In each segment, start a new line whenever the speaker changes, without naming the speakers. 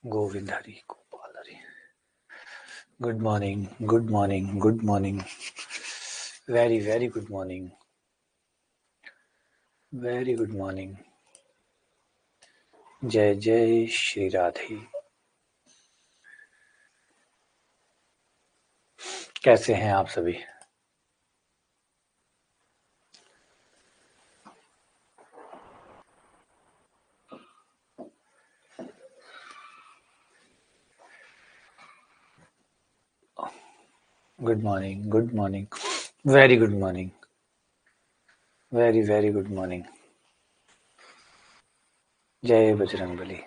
Govind Hari Gopal Hari. Good morning, good morning, good morning, very very good morning, very good morning. जय जय श्री राधे। कैसे हैं आप सभी? Good morning, good morning, very good morning, very very good morning. जय बजरंग बली,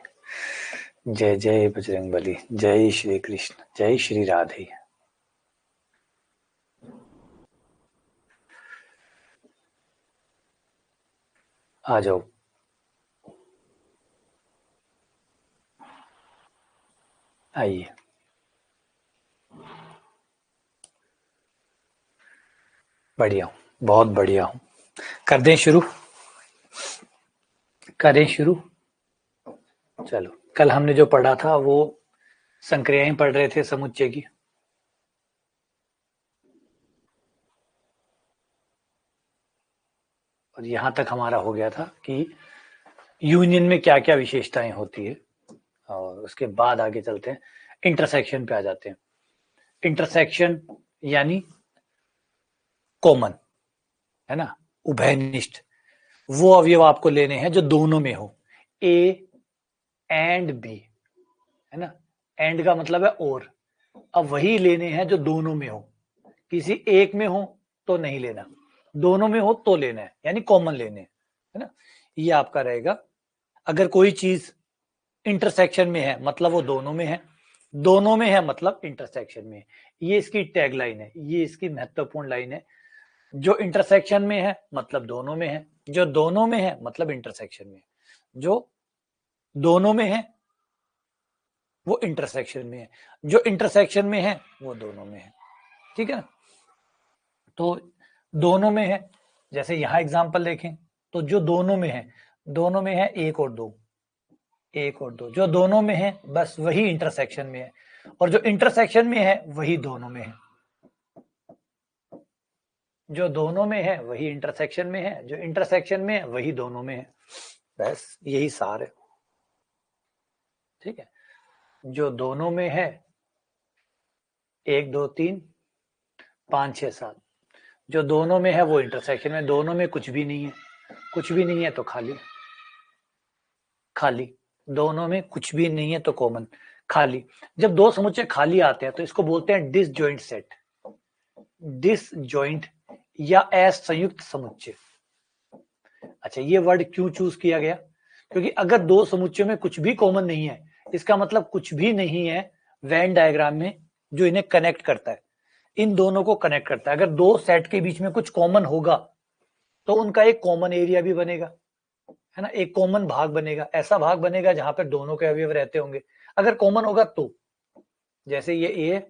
जय जय बजरंग बली, जय श्री कृष्ण, जय श्री राधे। आ जाओ। आइए। बढ़िया हूँ, बहुत बढ़िया हूँ। कर दें शुरू? करें शुरू? चलो, कल हमने जो पढ़ा था वो संक्रियाएं पढ़ रहे थे समुच्चय की। और यहाँ तक हमारा हो गया था कि यूनियन में क्या क्या विशेषताएं होती है, और उसके बाद आगे चलते हैं, इंटरसेक्शन पे आ जाते हैं। इंटरसेक्शन यानी कॉमन, है ना, उभयनिष्ठ। वो अवयव आपको लेने हैं जो दोनों में हो, ए एंड बी, है ना। एंड का मतलब है और। अब वही लेने हैं जो दोनों में हो। किसी एक में हो तो नहीं लेना, दोनों में हो तो लेना है, यानी कॉमन लेने, है ना। ये आपका रहेगा। अगर कोई चीज इंटरसेक्शन में है मतलब वो दोनों में है, दोनों में है मतलब इंटरसेक्शन में है। ये इसकी टैगलाइन है, ये इसकी महत्वपूर्ण लाइन है। जो इंटरसेक्शन में है मतलब दोनों में है, जो दोनों में है मतलब इंटरसेक्शन में है, जो दोनों में है वो इंटरसेक्शन में है, जो इंटरसेक्शन में है वो दोनों में है। ठीक है ना। तो दोनों में है, जैसे यहां एग्जांपल देखें तो जो दोनों में है, दोनों में है एक और दो, एक और दो। जो दोनों में है बस वही इंटरसेक्शन में है, और जो इंटरसेक्शन में है वही दोनों में है। जो दोनों में है वही इंटरसेक्शन में है, जो इंटरसेक्शन में है वही दोनों में है। बस यही सार है। ठीक है। जो दोनों में है, एक दो तीन पांच छह सात, जो दोनों में है वो इंटरसेक्शन में। दोनों में कुछ भी नहीं है, कुछ भी नहीं है तो खाली, खाली। दोनों में कुछ भी नहीं है तो कॉमन, खाली। जब दो समुच्चय खाली आते हैं तो इसको बोलते हैं डिसजॉइंट सेट, डिसजॉइंट या असंयुक्त समुच्चय। अच्छा, ये वर्ड क्यों चूज किया गया? क्योंकि अगर दो समुच्चयों में कुछ भी कॉमन नहीं है, इसका मतलब कुछ भी नहीं है वेन डायग्राम में जो इन्हें कनेक्ट करता है, इन दोनों को कनेक्ट करता है। अगर दो सेट के बीच में कुछ कॉमन होगा तो उनका एक कॉमन एरिया भी बनेगा, है ना, एक कॉमन भाग बनेगा। ऐसा भाग बनेगा जहां पर दोनों के अवयव रहते होंगे। अगर कॉमन होगा तो, जैसे ये ए है,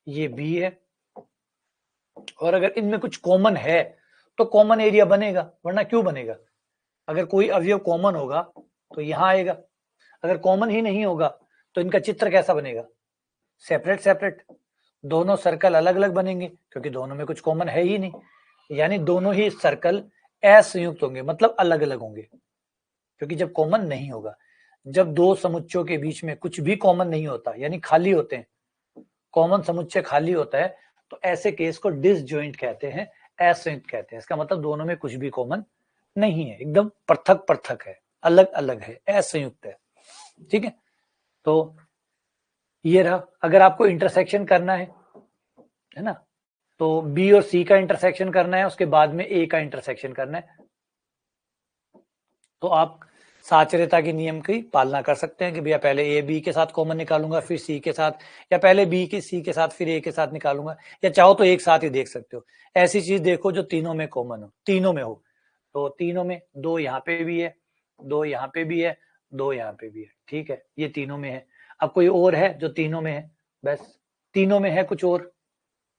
ये बी है, और अगर इनमें कुछ कॉमन है तो कॉमन एरिया बनेगा, वरना क्यों बनेगा? अगर कोई अवयव कॉमन होगा तो यहां आएगा, अगर कॉमन ही नहीं होगा तो इनका चित्र कैसा बनेगा? Separate separate. दोनों सर्कल अलग अलग बनेंगे क्योंकि दोनों में कुछ कॉमन है ही नहीं, यानी दोनों ही सर्कल असंयुक्त होंगे, मतलब अलग अलग होंगे, क्योंकि जब कॉमन नहीं होगा, जब दो समुच्चयों के बीच में कुछ भी कॉमन नहीं होता यानी खाली होते हैं, कॉमन समुच्चय खाली होता है, तो ऐसे केस को डिसजॉइंट कहते हैं, असंयुक्त कहते हैं। इसका मतलब दोनों में कुछ भी कॉमन नहीं है, एकदम पृथक पृथक है, अलग अलग है, असंयुक्त है। ठीक है। तो ये रहा। अगर आपको इंटरसेक्शन करना है ना, तो बी और सी का इंटरसेक्शन करना है, उसके बाद में ए का इंटरसेक्शन करना है, तो आप साचर्यता के नियम की पालना कर सकते हैं कि भैया पहले ए बी के साथ कॉमन निकालूंगा, फिर सी के साथ, या पहले बी के सी के साथ फिर ए के साथ निकालूंगा, या चाहो तो एक साथ ही देख सकते हो। ऐसी चीज देखो जो तीनों में कॉमन हो, तीनों में हो। तो तीनों में दो यहाँ पे भी है, दो यहाँ पे भी है, दो यहाँ पे भी है। ठीक है, ये तीनों में है। अब कोई और है जो तीनों में है? बस तीनों में है कुछ और,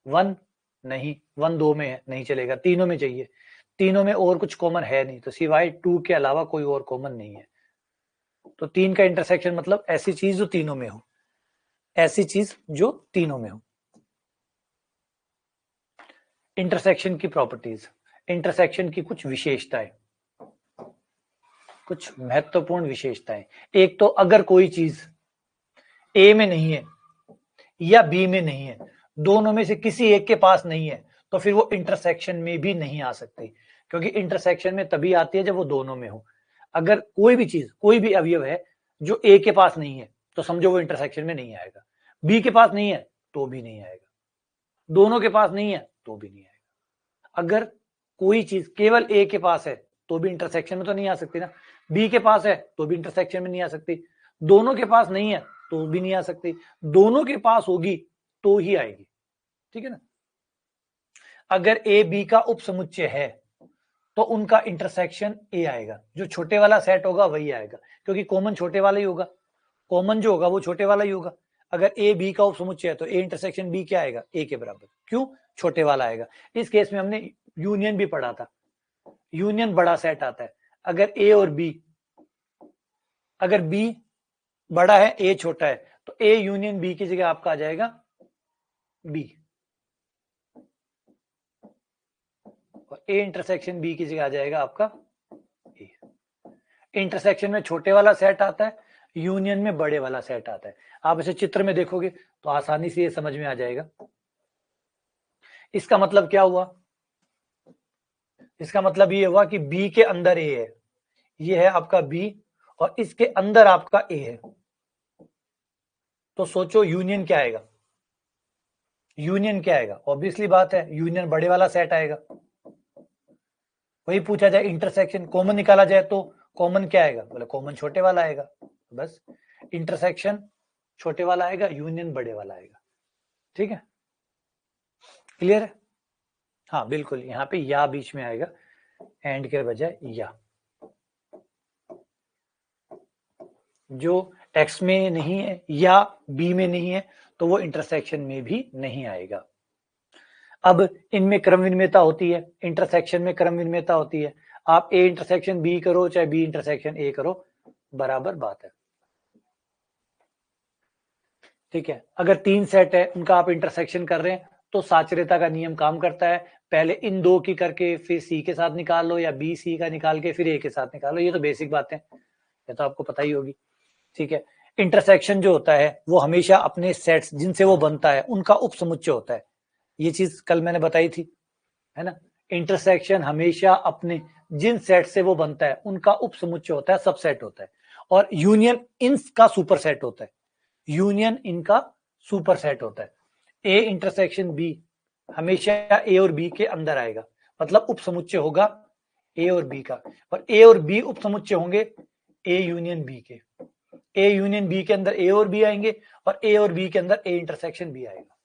वन नहीं, वन दो में है, नहीं चलेगा, तीनों में चाहिए। तीनों में और कुछ कॉमन है नहीं, तो सिवाय टू के अलावा कोई और कॉमन नहीं है। तो 3 का इंटरसेक्शन मतलब ऐसी चीज जो तीनों में हो, ऐसी चीज जो तीनों में हो। इंटरसेक्शन की प्रॉपर्टीज, इंटरसेक्शन की कुछ विशेषताएं, कुछ महत्वपूर्ण विशेषताएं। एक तो अगर कोई चीज ए में नहीं है या बी में नहीं है, दोनों में से किसी एक के पास नहीं है, तो फिर वो इंटरसेक्शन में भी नहीं आ सकती, क्योंकि इंटरसेक्शन में तभी आती है जब वो दोनों में हो। अगर कोई भी चीज, कोई भी अवयव है जो ए के पास नहीं है, तो समझो वो इंटरसेक्शन में नहीं आएगा। बी के पास नहीं है तो भी नहीं आएगा, दोनों के पास नहीं है तो भी नहीं आएगा। अगर कोई चीज केवल ए के पास है तो भी इंटरसेक्शन में तो नहीं आ सकती ना, बी के पास है तो भी इंटरसेक्शन में नहीं आ सकती, दोनों के पास नहीं है तो भी नहीं आ सकती, दोनों के पास होगी तो ही आएगी। ठीक है ना। अगर ए बी का उपसमुच्चय है तो उनका इंटरसेक्शन ए आएगा, जो छोटे वाला सेट होगा वही आएगा, क्योंकि कॉमन छोटे वाला ही होगा, कॉमन जो होगा वो छोटे वाला ही होगा। अगर ए बी का उपसमुच्चय है तो ए इंटरसेक्शन बी क्या आएगा, ए के बराबर, क्यों, छोटे वाला आएगा। इस केस में हमने यूनियन भी पढ़ा था, यूनियन बड़ा सेट आता है। अगर ए और बी, अगर बी बड़ा है ए छोटा है, तो ए यूनियन बी की जगह आपका आ जाएगा बी, और ए इंटरसेक्शन बी की जगह आ जाएगा आपका ए। इंटरसेक्शन में छोटे वाला सेट आता है, यूनियन में बड़े वाला सेट आता है। आप इसे चित्र में देखोगे तो आसानी से ये समझ में आ जाएगा। इसका मतलब क्या हुआ, इसका मतलब ये हुआ कि बी के अंदर ए है, ये है आपका बी, और इसके अंदर आपका ए है, तो सोचो यूनियन क्या आएगा, यूनियन क्या आएगा, ऑब्वियसली बात है यूनियन बड़े वाला सेट आएगा। वही पूछा जाए इंटरसेक्शन कॉमन निकाला जाए तो कॉमन क्या आएगा, बोले कॉमन छोटे वाला आएगा, बस इंटरसेक्शन छोटे वाला आएगा, यूनियन बड़े वाला आएगा। ठीक है, क्लियर है। हाँ बिल्कुल, यहाँ पे या बीच में आएगा, एंड के बजाय या। जो एक्स में नहीं है या बी में नहीं है तो वो इंटरसेक्शन में भी नहीं आएगा। अब इनमें क्रम विनिमेयता होती है, इंटरसेक्शन में क्रम विनिमेयता होती है। आप ए इंटरसेक्शन बी करो चाहे बी इंटरसेक्शन ए करो, बराबर बात है। ठीक है, अगर 3 सेट है उनका आप इंटरसेक्शन कर रहे हैं तो साचर्यता का नियम काम करता है, पहले इन दो की करके फिर सी के साथ निकाल लो, या बी सी का निकाल के फिर ए के साथ निकालो, ये तो बेसिक बातें, ये तो आपको पता ही होगी। ठीक है, इंटरसेक्शन जो होता है वो हमेशा अपने सेट्स जिनसे वो बनता है उनका उपसमुच्चय होता है, ये चीज कल मैंने बताई थी, है ना। इंटरसेक्शन हमेशा अपने जिन सेट से वो बनता है उनका उपसमुच्चय होता है, सबसेट होता है, और यूनियन इनका सुपर सेट होता है, यूनियन इनका सुपर सेट होता है। ए इंटरसेक्शन बी हमेशा ए और बी के अंदर आएगा, मतलब उपसमुच्चय होगा ए और बी का, और ए और बी उपसमुच्चय होंगे ए यूनियन बी के, ए यूनियन बी के अंदर ए और बी आएंगे, और ए और बी के अंदर ए इंटरसेक्शन बी आएगा।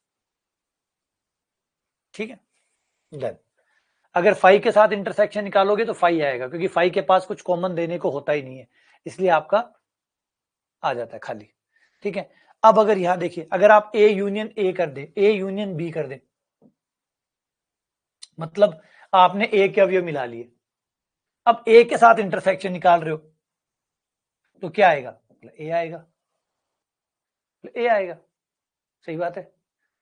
ठीक है, डन। अगर फाई के साथ इंटरसेक्शन निकालोगे तो फाई आएगा, क्योंकि फाई के पास कुछ कॉमन देने को होता ही नहीं है, इसलिए आपका आ जाता है खाली। ठीक है, अब अगर यहां देखिए, अगर आप ए यूनियन ए कर दे, ए यूनियन बी कर दे, मतलब आपने ए के अवयव मिला लिए, अब ए के साथ इंटरसेक्शन निकाल रहे हो तो क्या आएगा, ए आएगा, ए आएगा। सही बात है,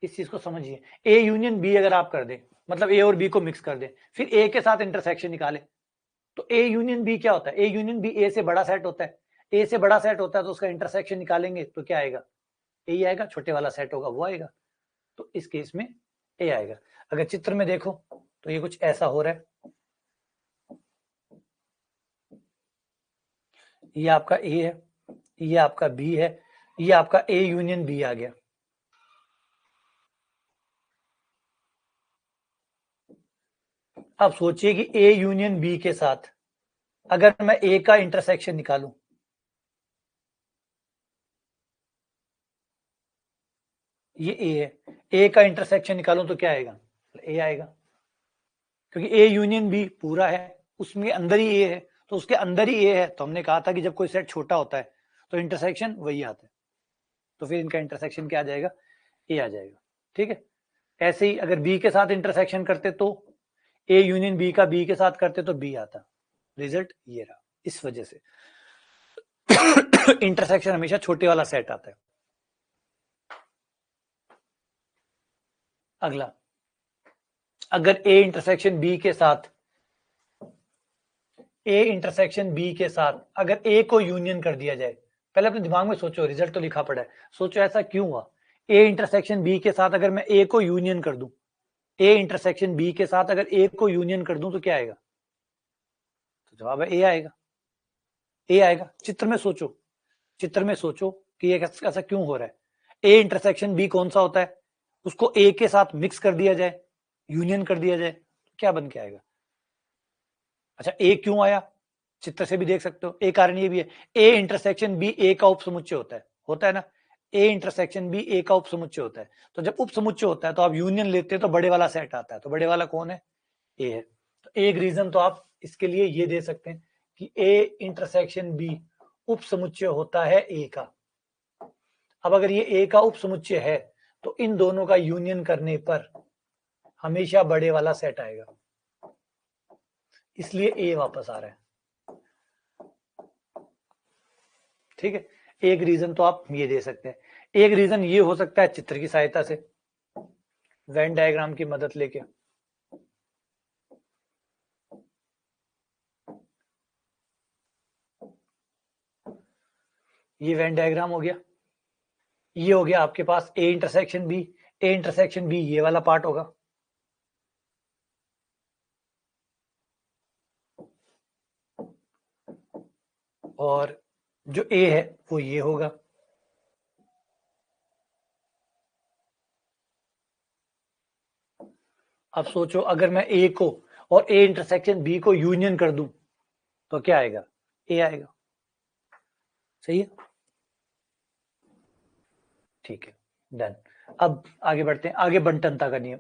इस चीज को समझिए। ए यूनियन बी अगर आप कर दे, मतलब ए और बी को मिक्स कर दे, फिर ए के साथ इंटरसेक्शन निकाले, तो ए यूनियन बी क्या होता है, ए यूनियन बी ए से बड़ा सेट होता है, ए से बड़ा सेट होता है तो उसका इंटरसेक्शन निकालेंगे तो क्या आएगा, ए आएगा, छोटे वाला सेट होगा वो आएगा, तो इस केस में ए आएगा। अगर चित्र में देखो तो ये कुछ ऐसा हो रहा है, ये आपका ए है, ये आपका बी है, ये आपका ए यूनियन बी आ गया। अब सोचिए कि ए यूनियन बी के साथ अगर मैं ए का इंटरसेक्शन निकालूं, ये ए है, ए का इंटरसेक्शन निकालूं तो क्या आएगा, ए आएगा, क्योंकि ए यूनियन बी पूरा है, उसमें अंदर ही ए है, तो उसके अंदर ही ए है, तो हमने कहा था कि जब कोई सेट छोटा होता है तो इंटरसेक्शन वही आता है, तो फिर इनका इंटरसेक्शन क्या आ जाएगा, ए आ जाएगा। ठीक है, ऐसे ही अगर बी के साथ इंटरसेक्शन करते तो ए यूनियन बी का बी के साथ करते तो बी आता, रिजल्ट ये रहा, इस वजह से। इंटरसेक्शन हमेशा छोटे वाला सेट आता है। अगला, अगर ए इंटरसेक्शन बी के साथ अगर ए को यूनियन कर दिया जाए, पहले अपने दिमाग में सोचो, रिजल्ट तो लिखा पड़ा है, सोचो ऐसा क्यों हुआ। ए इंटरसेक्शन बी के साथ अगर मैं ए को यूनियन कर दूं, ए इंटरसेक्शन बी के साथ अगर ए को यूनियन कर दूं तो क्या आएगा? तो जवाब है ए आएगा। ए आएगा। चित्र में सोचो कि ये ऐसा क्यों हो रहा है। ए इंटरसेक्शन बी कौन सा होता है? उसको ए के साथ मिक्स कर दिया जाए, यूनियन कर दिया जाए, तो क्या बन के आएगा? अच्छा, ए क्यों आया? चित्र से भी देख सकते हो। एक कारण ये भी है, ए इंटरसेक्शन बी ए का उपसमुच्चय होता है ना। ए इंटरसेक्शन बी ए का उपसमुच्चय होता है। तो जब उपसमुच्चय होता है तो आप यूनियन लेते हैं तो बड़े वाला सेट आता है। तो बड़े वाला कौन है? ए है। तो एक रीजन तो आप इसके लिए ये दे सकते हैं कि ए इंटरसेक्शन बी उपसमुच्चय होता है ए का। अब अगर ये ए का उपसमुच्चय है तो इन दोनों का यूनियन करने पर हमेशा बड़े वाला सेट आएगा, इसलिए ए वापस आ रहा है। ठीक है, एक रीजन तो आप ये दे सकते हैं। एक रीजन ये हो सकता है चित्र की सहायता से, वेन डायग्राम की मदद लेके। ये वेन डायग्राम हो गया, ये हो गया आपके पास ए इंटरसेक्शन बी, ये वाला पार्ट होगा। और जो ए है वो ये होगा। अब सोचो, अगर मैं ए को और ए इंटरसेक्शन बी को यूनियन कर दूं तो क्या आएगा? ए आएगा। सही है, ठीक है, डन। अब आगे बढ़ते हैं, आगे बंटनता का नियम।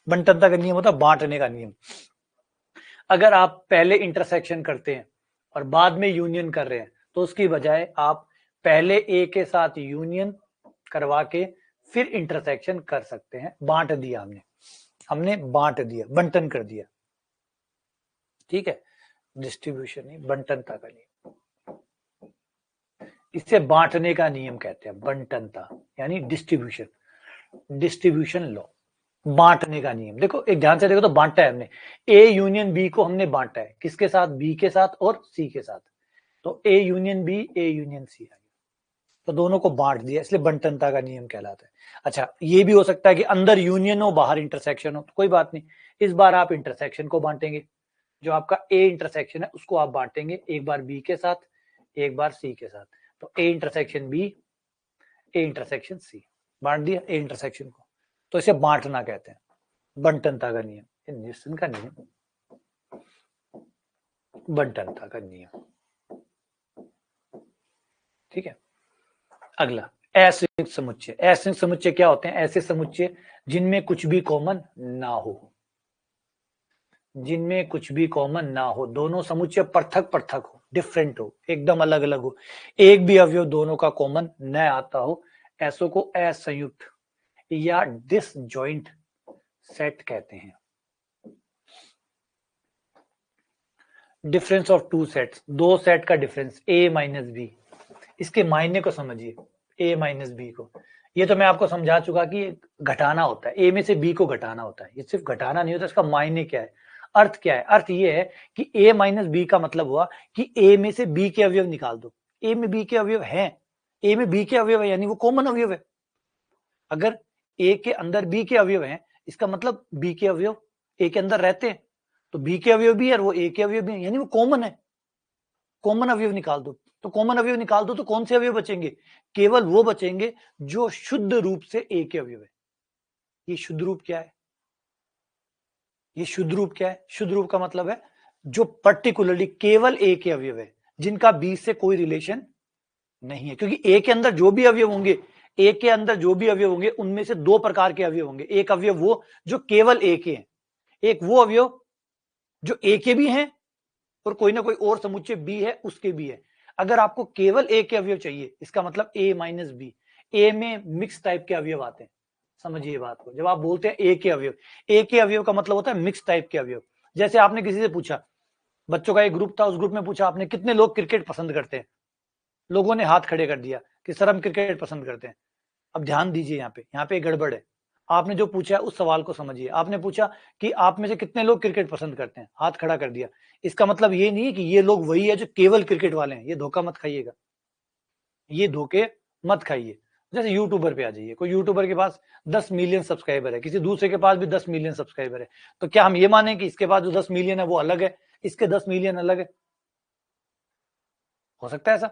बंटनता का नियम होता है बांटने का नियम। अगर आप पहले इंटरसेक्शन करते हैं और बाद में यूनियन कर रहे हैं तो उसकी बजाय आप पहले ए के साथ यूनियन करवा के फिर इंटरसेक्शन कर सकते हैं। बांट दिया हमने बांट दिया, बंटन कर दिया। ठीक है, डिस्ट्रीब्यूशन नहीं, बंटनता का नियम, इसे बांटने का नियम कहते हैं। बंटनता यानी डिस्ट्रीब्यूशन लॉ, बांटने का नियम। देखो, एक ध्यान से देखो तो बांटा है हमने, ए यूनियन बी को हमने बांटा है, किसके साथ? बी के साथ और सी के साथ। तो A union B, A union C आ गया, तो दोनों को बांट दिया, इसलिए बंटनता का नियम कहलाता है। अच्छा, ये भी हो सकता है कि अंदर यूनियन हो, बाहर इंटरसेक्शन हो, तो कोई बात नहीं, इस बार आप इंटरसेक्शन को बांटेंगे। जो आपका ए इंटरसेक्शन है उसको आप बांटेंगे, एक बार बी के साथ, एक बार सी के साथ। तो A intersection B, A intersection C, बांट दिया ए इंटरसेक्शन को, तो इसे बांटना कहते हैं, बंटनता का नियम, न्यूटन का नियम, बंटनता का नियम। ठीक है, अगला असंयुक्त समुच्चय। असंयुक्त समुच्चय क्या होते हैं? ऐसे समुच्चय जिनमें कुछ भी कॉमन ना हो, जिनमें कुछ भी कॉमन ना हो, दोनों समुच्चय पृथक पृथक हो, डिफरेंट हो, एकदम अलग अलग हो, एक भी अवयव दोनों का कॉमन न आता हो, ऐसों को असंयुक्त या डिसजॉइंट सेट कहते हैं। डिफरेंस ऑफ टू सेट्स, दो सेट का डिफरेंस, ए माइनस बी, इसके मायने को समझिए, ए माइनस बी को। ये तो मैं आपको समझा चुका कि घटाना होता है, ए में से बी को घटाना होता है। ये सिर्फ घटाना नहीं होता, इसका मायने क्या है, अर्थ क्या है? अर्थ ये है कि ए माइनस बी का मतलब हुआ कि ए में से बी के अवयव निकाल दो। ए में बी के अवयव हैं, ए में बी के अवयव है, यानी वो कॉमन अवयव है। अगर ए के अंदर बी के अवयव हैं, इसका मतलब बी के अवयव ए के अंदर रहते हैं, तो बी के अवयव भी है और वो ए के अवयव भी है, यानी वो कॉमन है। कॉमन अवयव निकाल दो, तो कॉमन अवयव निकाल दो तो कौन से अवयव बचेंगे? केवल वो बचेंगे जो शुद्ध रूप से ए के अवयव है। ये शुद्ध रूप क्या है? ये शुद्ध रूप क्या है? शुद्ध रूप का मतलब है जो पर्टिकुलरली केवल ए के अवयव है, जिनका बी से कोई रिलेशन नहीं है। क्योंकि ए के अंदर जो भी अवयव होंगे, ए के अंदर जो भी अवयव होंगे उनमें से दो प्रकार के अवयव होंगे। एक अवयव वो जो केवल ए के हैं, एक वो अवयव जो ए के भी हैं और कोई ना कोई और समुच्चय बी है उसके भी है। अगर आपको केवल ए के अवयव चाहिए, इसका मतलब ए माइनस बी, ए में मिक्स टाइप के अवयव आते हैं। समझिए बात को, जब आप बोलते हैं ए के अवयव, ए के अवयव का मतलब होता है मिक्स टाइप के अवयव। जैसे आपने किसी से पूछा बच्चों का एक ग्रुप था, उस ग्रुप में पूछा आपने कितने लोग क्रिकेट पसंद करते हैं, लोगों ने हाथ खड़े कर दिया कि सर हम क्रिकेट पसंद करते हैं। अब ध्यान दीजिए, यहाँ पे गड़बड़ है। आपने जो पूछा है उस सवाल को समझिए। आपने पूछा कि आप में से कितने लोग क्रिकेट पसंद करते हैं, हाथ खड़ा कर दिया। इसका मतलब ये नहीं है कि ये लोग वही है जो केवल क्रिकेट वाले हैं। ये धोखा मत खाइएगा, ये धोखे मत खाइए। जैसे यूट्यूबर पे आ जाइए, कोई यूट्यूबर के पास 10 मिलियन सब्सक्राइबर है, किसी दूसरे के पास भी 10 मिलियन सब्सक्राइबर है, तो क्या हम ये माने कि इसके पास जो 10 मिलियन है वो अलग है, इसके 10 मिलियन अलग है? हो सकता है ऐसा?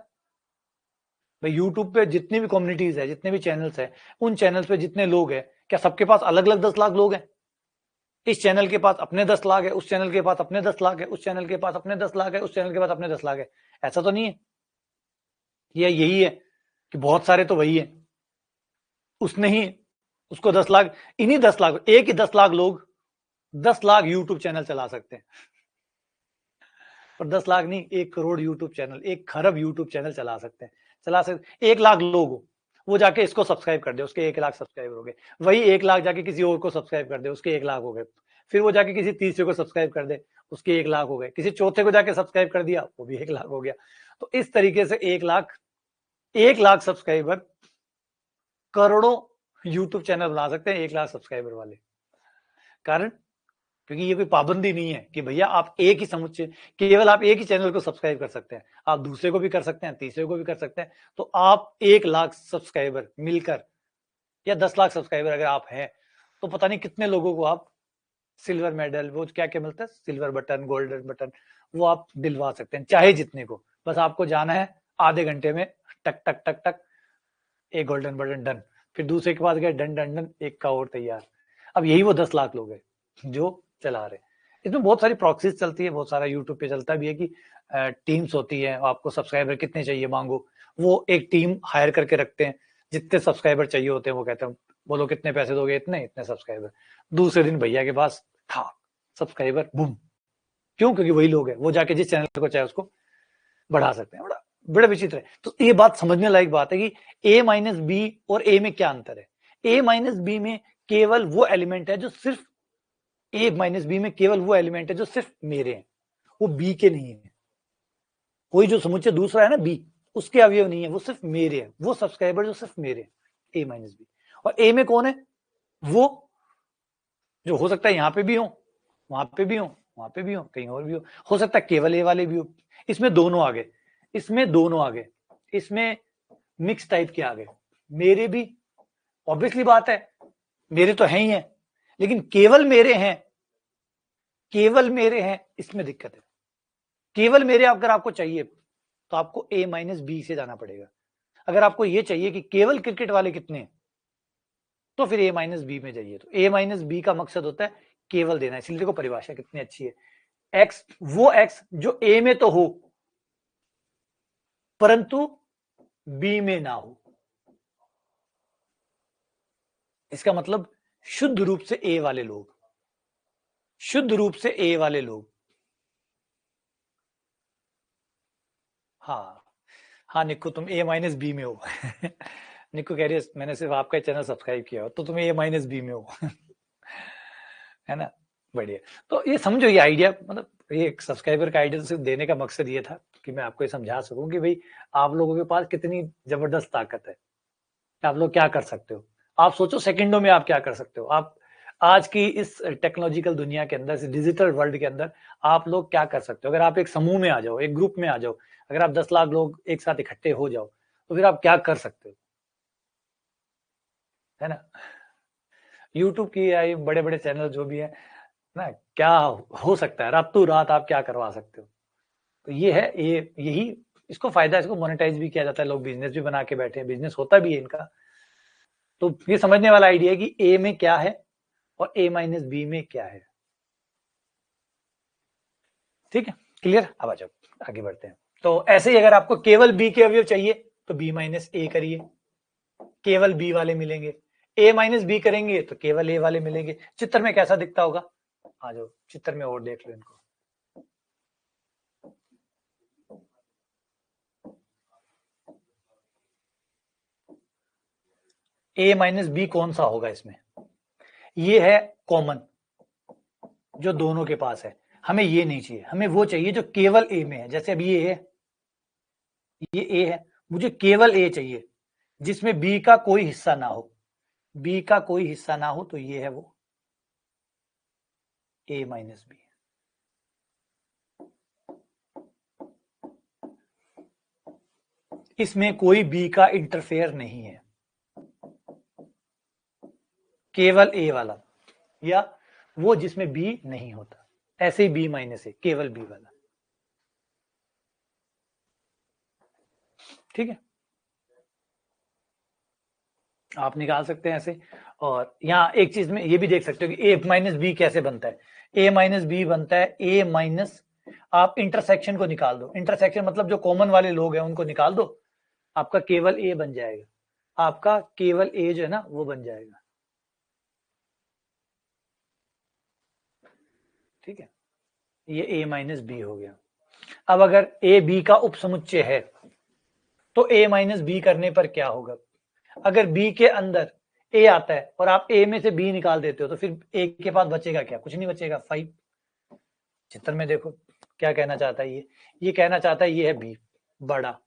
भाई यूट्यूब पे जितनी भी कम्युनिटीज है, जितने भी चैनल्स है, उन चैनल्स पे जितने लोग हैं, क्या सबके पास अलग अलग 10 लाख लोग हैं? इस चैनल के पास अपने 10 लाख है, उस चैनल के पास अपने 10 लाख है, उस चैनल के पास अपने 10 लाख है, उस चैनल के पास अपने 10 लाख है। ऐसा तो नहीं है। ये यही है कि बहुत सारे तो वही है, उसने ही उसको 10 लाख, इन्हीं 10 लाख, एक ही 10 लाख लोग 10 लाख यूट्यूब चैनल चला सकते हैं। पर 10 लाख नहीं, 1 करोड़ यूट्यूब चैनल, 1 खरब यूट्यूब चैनल चला सकते हैं। चला सकते 1 लाख लोग हो, वो जाके इसको सब्सक्राइब कर दे, उसके 1 लाख सब्सक्राइबर हो गए। वही 1 लाख जाके किसी और को सब्सक्राइब कर दे, उसके 1 लाख हो गए। फिर वो जाके किसी तीसरे को सब्सक्राइब कर दे, उसके 1 लाख हो गए। किसी चौथे को जाके सब्सक्राइब कर दिया, वो भी 1 लाख हो गया। तो इस तरीके से 1 लाख सब्सक्राइबर करोड़ों यूट्यूब चैनल बना सकते हैं 1 लाख सब्सक्राइबर वाले। कारण क्योंकि ये कोई पाबंदी नहीं है कि भैया आप एक ही समुच्चय, केवल आप एक ही चैनल को सब्सक्राइब कर सकते हैं, आप दूसरे को भी कर सकते हैं, तीसरे को भी कर सकते हैं। तो आप 1 लाख सब्सक्राइबर मिलकर या 10 लाख सब्सक्राइबर अगर आप हैं, तो पता नहीं कितने लोगों को आप सिल्वर मेडल, वो क्या क्या मिलता है, सिल्वर बटन, गोल्डन बटन, वो आप दिलवा सकते हैं, चाहे जितने को। बस आपको जाना है आधे घंटे में, टक टक टक टक, एक गोल्डन बटन डन, फिर दूसरे के पास गए, डन डन डन, एक का और तैयार। अब यही वो 10 लाख लोग हैं जो चला रहे। इसमें बहुत सारी प्रॉक्सीज चलती है, बहुत सारा यूट्यूब पे चलता भी है कि टीम्स होती है, आपको सब्सक्राइबर कितने चाहिए मांगो, वो एक टीम हायर करके रखते हैं, जितने सब्सक्राइबर चाहिए होते हैं वो कहते हैं बोलो कितने पैसे दोगे, इतने इतने सब्सक्राइबर। दूसरे दिन भैया के पास था सब्सक्राइबर, बूम। क्यों? क्योंकि वही लोग है, वो जाके जिस चैनल को चाहे उसको बढ़ा सकते हैं। बड़ा बड़ा विचित्र है। तो ये बात समझने लायक बात है कि a माइनस बी और a में क्या अंतर है। a माइनस बी में केवल वो एलिमेंट है जो सिर्फ, a माइनस बी में केवल वो एलिमेंट है जो सिर्फ मेरे हैं, वो b के नहीं है। कोई जो समुच्चय दूसरा है ना b, उसके अवयव नहीं है, वो सिर्फ मेरे हैं, वो सब्सक्राइबर जो सिर्फ मेरे हैं, a माइनस बी। और a में कौन है? वो जो हो सकता है यहाँ पे भी हो, वहां पे भी हो, वहां पे भी हो, कहीं और भी हो सकता है केवल a वाले भी हो। इसमें दोनों आ गए, इसमें दोनों आ गए, इसमें मिक्स टाइप के आ गए। मेरे भी ऑब्वियसली बात है, मेरे तो हैं ही हैं, लेकिन केवल मेरे हैं, केवल मेरे हैं, इसमें दिक्कत है। केवल मेरे अगर आपको चाहिए तो आपको a माइनस बी से जाना पड़ेगा। अगर आपको ये चाहिए कि केवल क्रिकेट वाले कितने हैं, तो फिर a माइनस बी में जाइए। तो a माइनस बी का मकसद होता है केवल देना। इसलिए देखो परिभाषा कितनी अच्छी है, x वो x जो a में तो हो परंतु b में ना हो। इसका मतलब शुद्ध रूप से a वाले लोग, शुद्ध रूप से a वाले लोग। हाँ हाँ निक्कू, तुम a माइनस बी में हो। निक्कू कह रही है मैंने सिर्फ आपका चैनल सब्सक्राइब किया हो, तो तुम a माइनस बी में हो। है ना, बढ़िया। तो ये समझो, ये आइडिया, मतलब ये सब्सक्राइबर का आइडिया सिर्फ देने का मकसद ये था कि मैं आपको ये समझा सकूं कि भाई आप लोगों के पास कितनी जबरदस्त ताकत है, आप लोग क्या कर सकते हो। आप सोचो सेकंडों में आप क्या कर सकते हो। आप आज की इस टेक्नोलॉजिकल दुनिया के अंदर, इस डिजिटल वर्ल्ड के अंदर आप लोग क्या कर सकते हो। अगर आप एक समूह में आ जाओ, एक ग्रुप में आ जाओ, अगर आप 10 लाख लोग एक साथ इकट्ठे हो जाओ, तो फिर आप क्या कर सकते हो, है ना। यूट्यूब की या बड़े बड़े चैनल जो भी है ना, क्या हो सकता है, रातों रात आप क्या करवा सकते हो। तो ये है, ये यही इसको फायदा, इसको मोनेटाइज भी किया जाता है, लोग बिजनेस भी बना के बैठे हैं, बिजनेस होता भी है इनका। तो ये समझने वाला आइडिया है कि ए में क्या है और a माइनस बी में क्या है। ठीक है, क्लियर। अब आ जाओ आगे बढ़ते हैं। तो ऐसे ही अगर आपको केवल b के अवयव चाहिए तो b माइनस ए करिए, केवल b वाले मिलेंगे। a माइनस बी करेंगे तो केवल a वाले मिलेंगे। चित्र में कैसा दिखता होगा, आ जाओ चित्र में और देख लो इनको। a माइनस बी कौन सा होगा इसमें, ये है कॉमन जो दोनों के पास है। हमें ये नहीं चाहिए, हमें वो चाहिए जो केवल ए में है। जैसे अब ये है, ये ए है, मुझे केवल ए चाहिए जिसमें बी का कोई हिस्सा ना हो, बी का कोई हिस्सा ना हो, तो ये है वो ए माइनस बी। इसमें कोई बी का इंटरफेयर नहीं है, केवल ए वाला, या वो जिसमें बी नहीं होता, ऐसे ही बी माइनस ए, केवल बी वाला। ठीक है, आप निकाल सकते हैं ऐसे। और यहाँ एक चीज में ये भी देख सकते हो कि ए माइनस बी कैसे बनता है। ए माइनस बी बनता है ए माइनस, आप इंटरसेक्शन को निकाल दो, इंटरसेक्शन मतलब जो कॉमन वाले लोग हैं उनको निकाल दो, आपका केवल ए बन जाएगा, आपका केवल ए जो है ना वो बन जाएगा। ठीक है, ये ए माइनस बी हो गया। अब अगर ए बी का उपसमुच्चय है तो ए माइनस बी करने पर क्या होगा, अगर बी के अंदर ए आता है और आप ए में से बी निकाल देते हो तो फिर ए के पास बचेगा क्या, कुछ नहीं बचेगा, 5। चित्र में देखो क्या कहना चाहता है ये कहना चाहता है ये है बी बड़ा,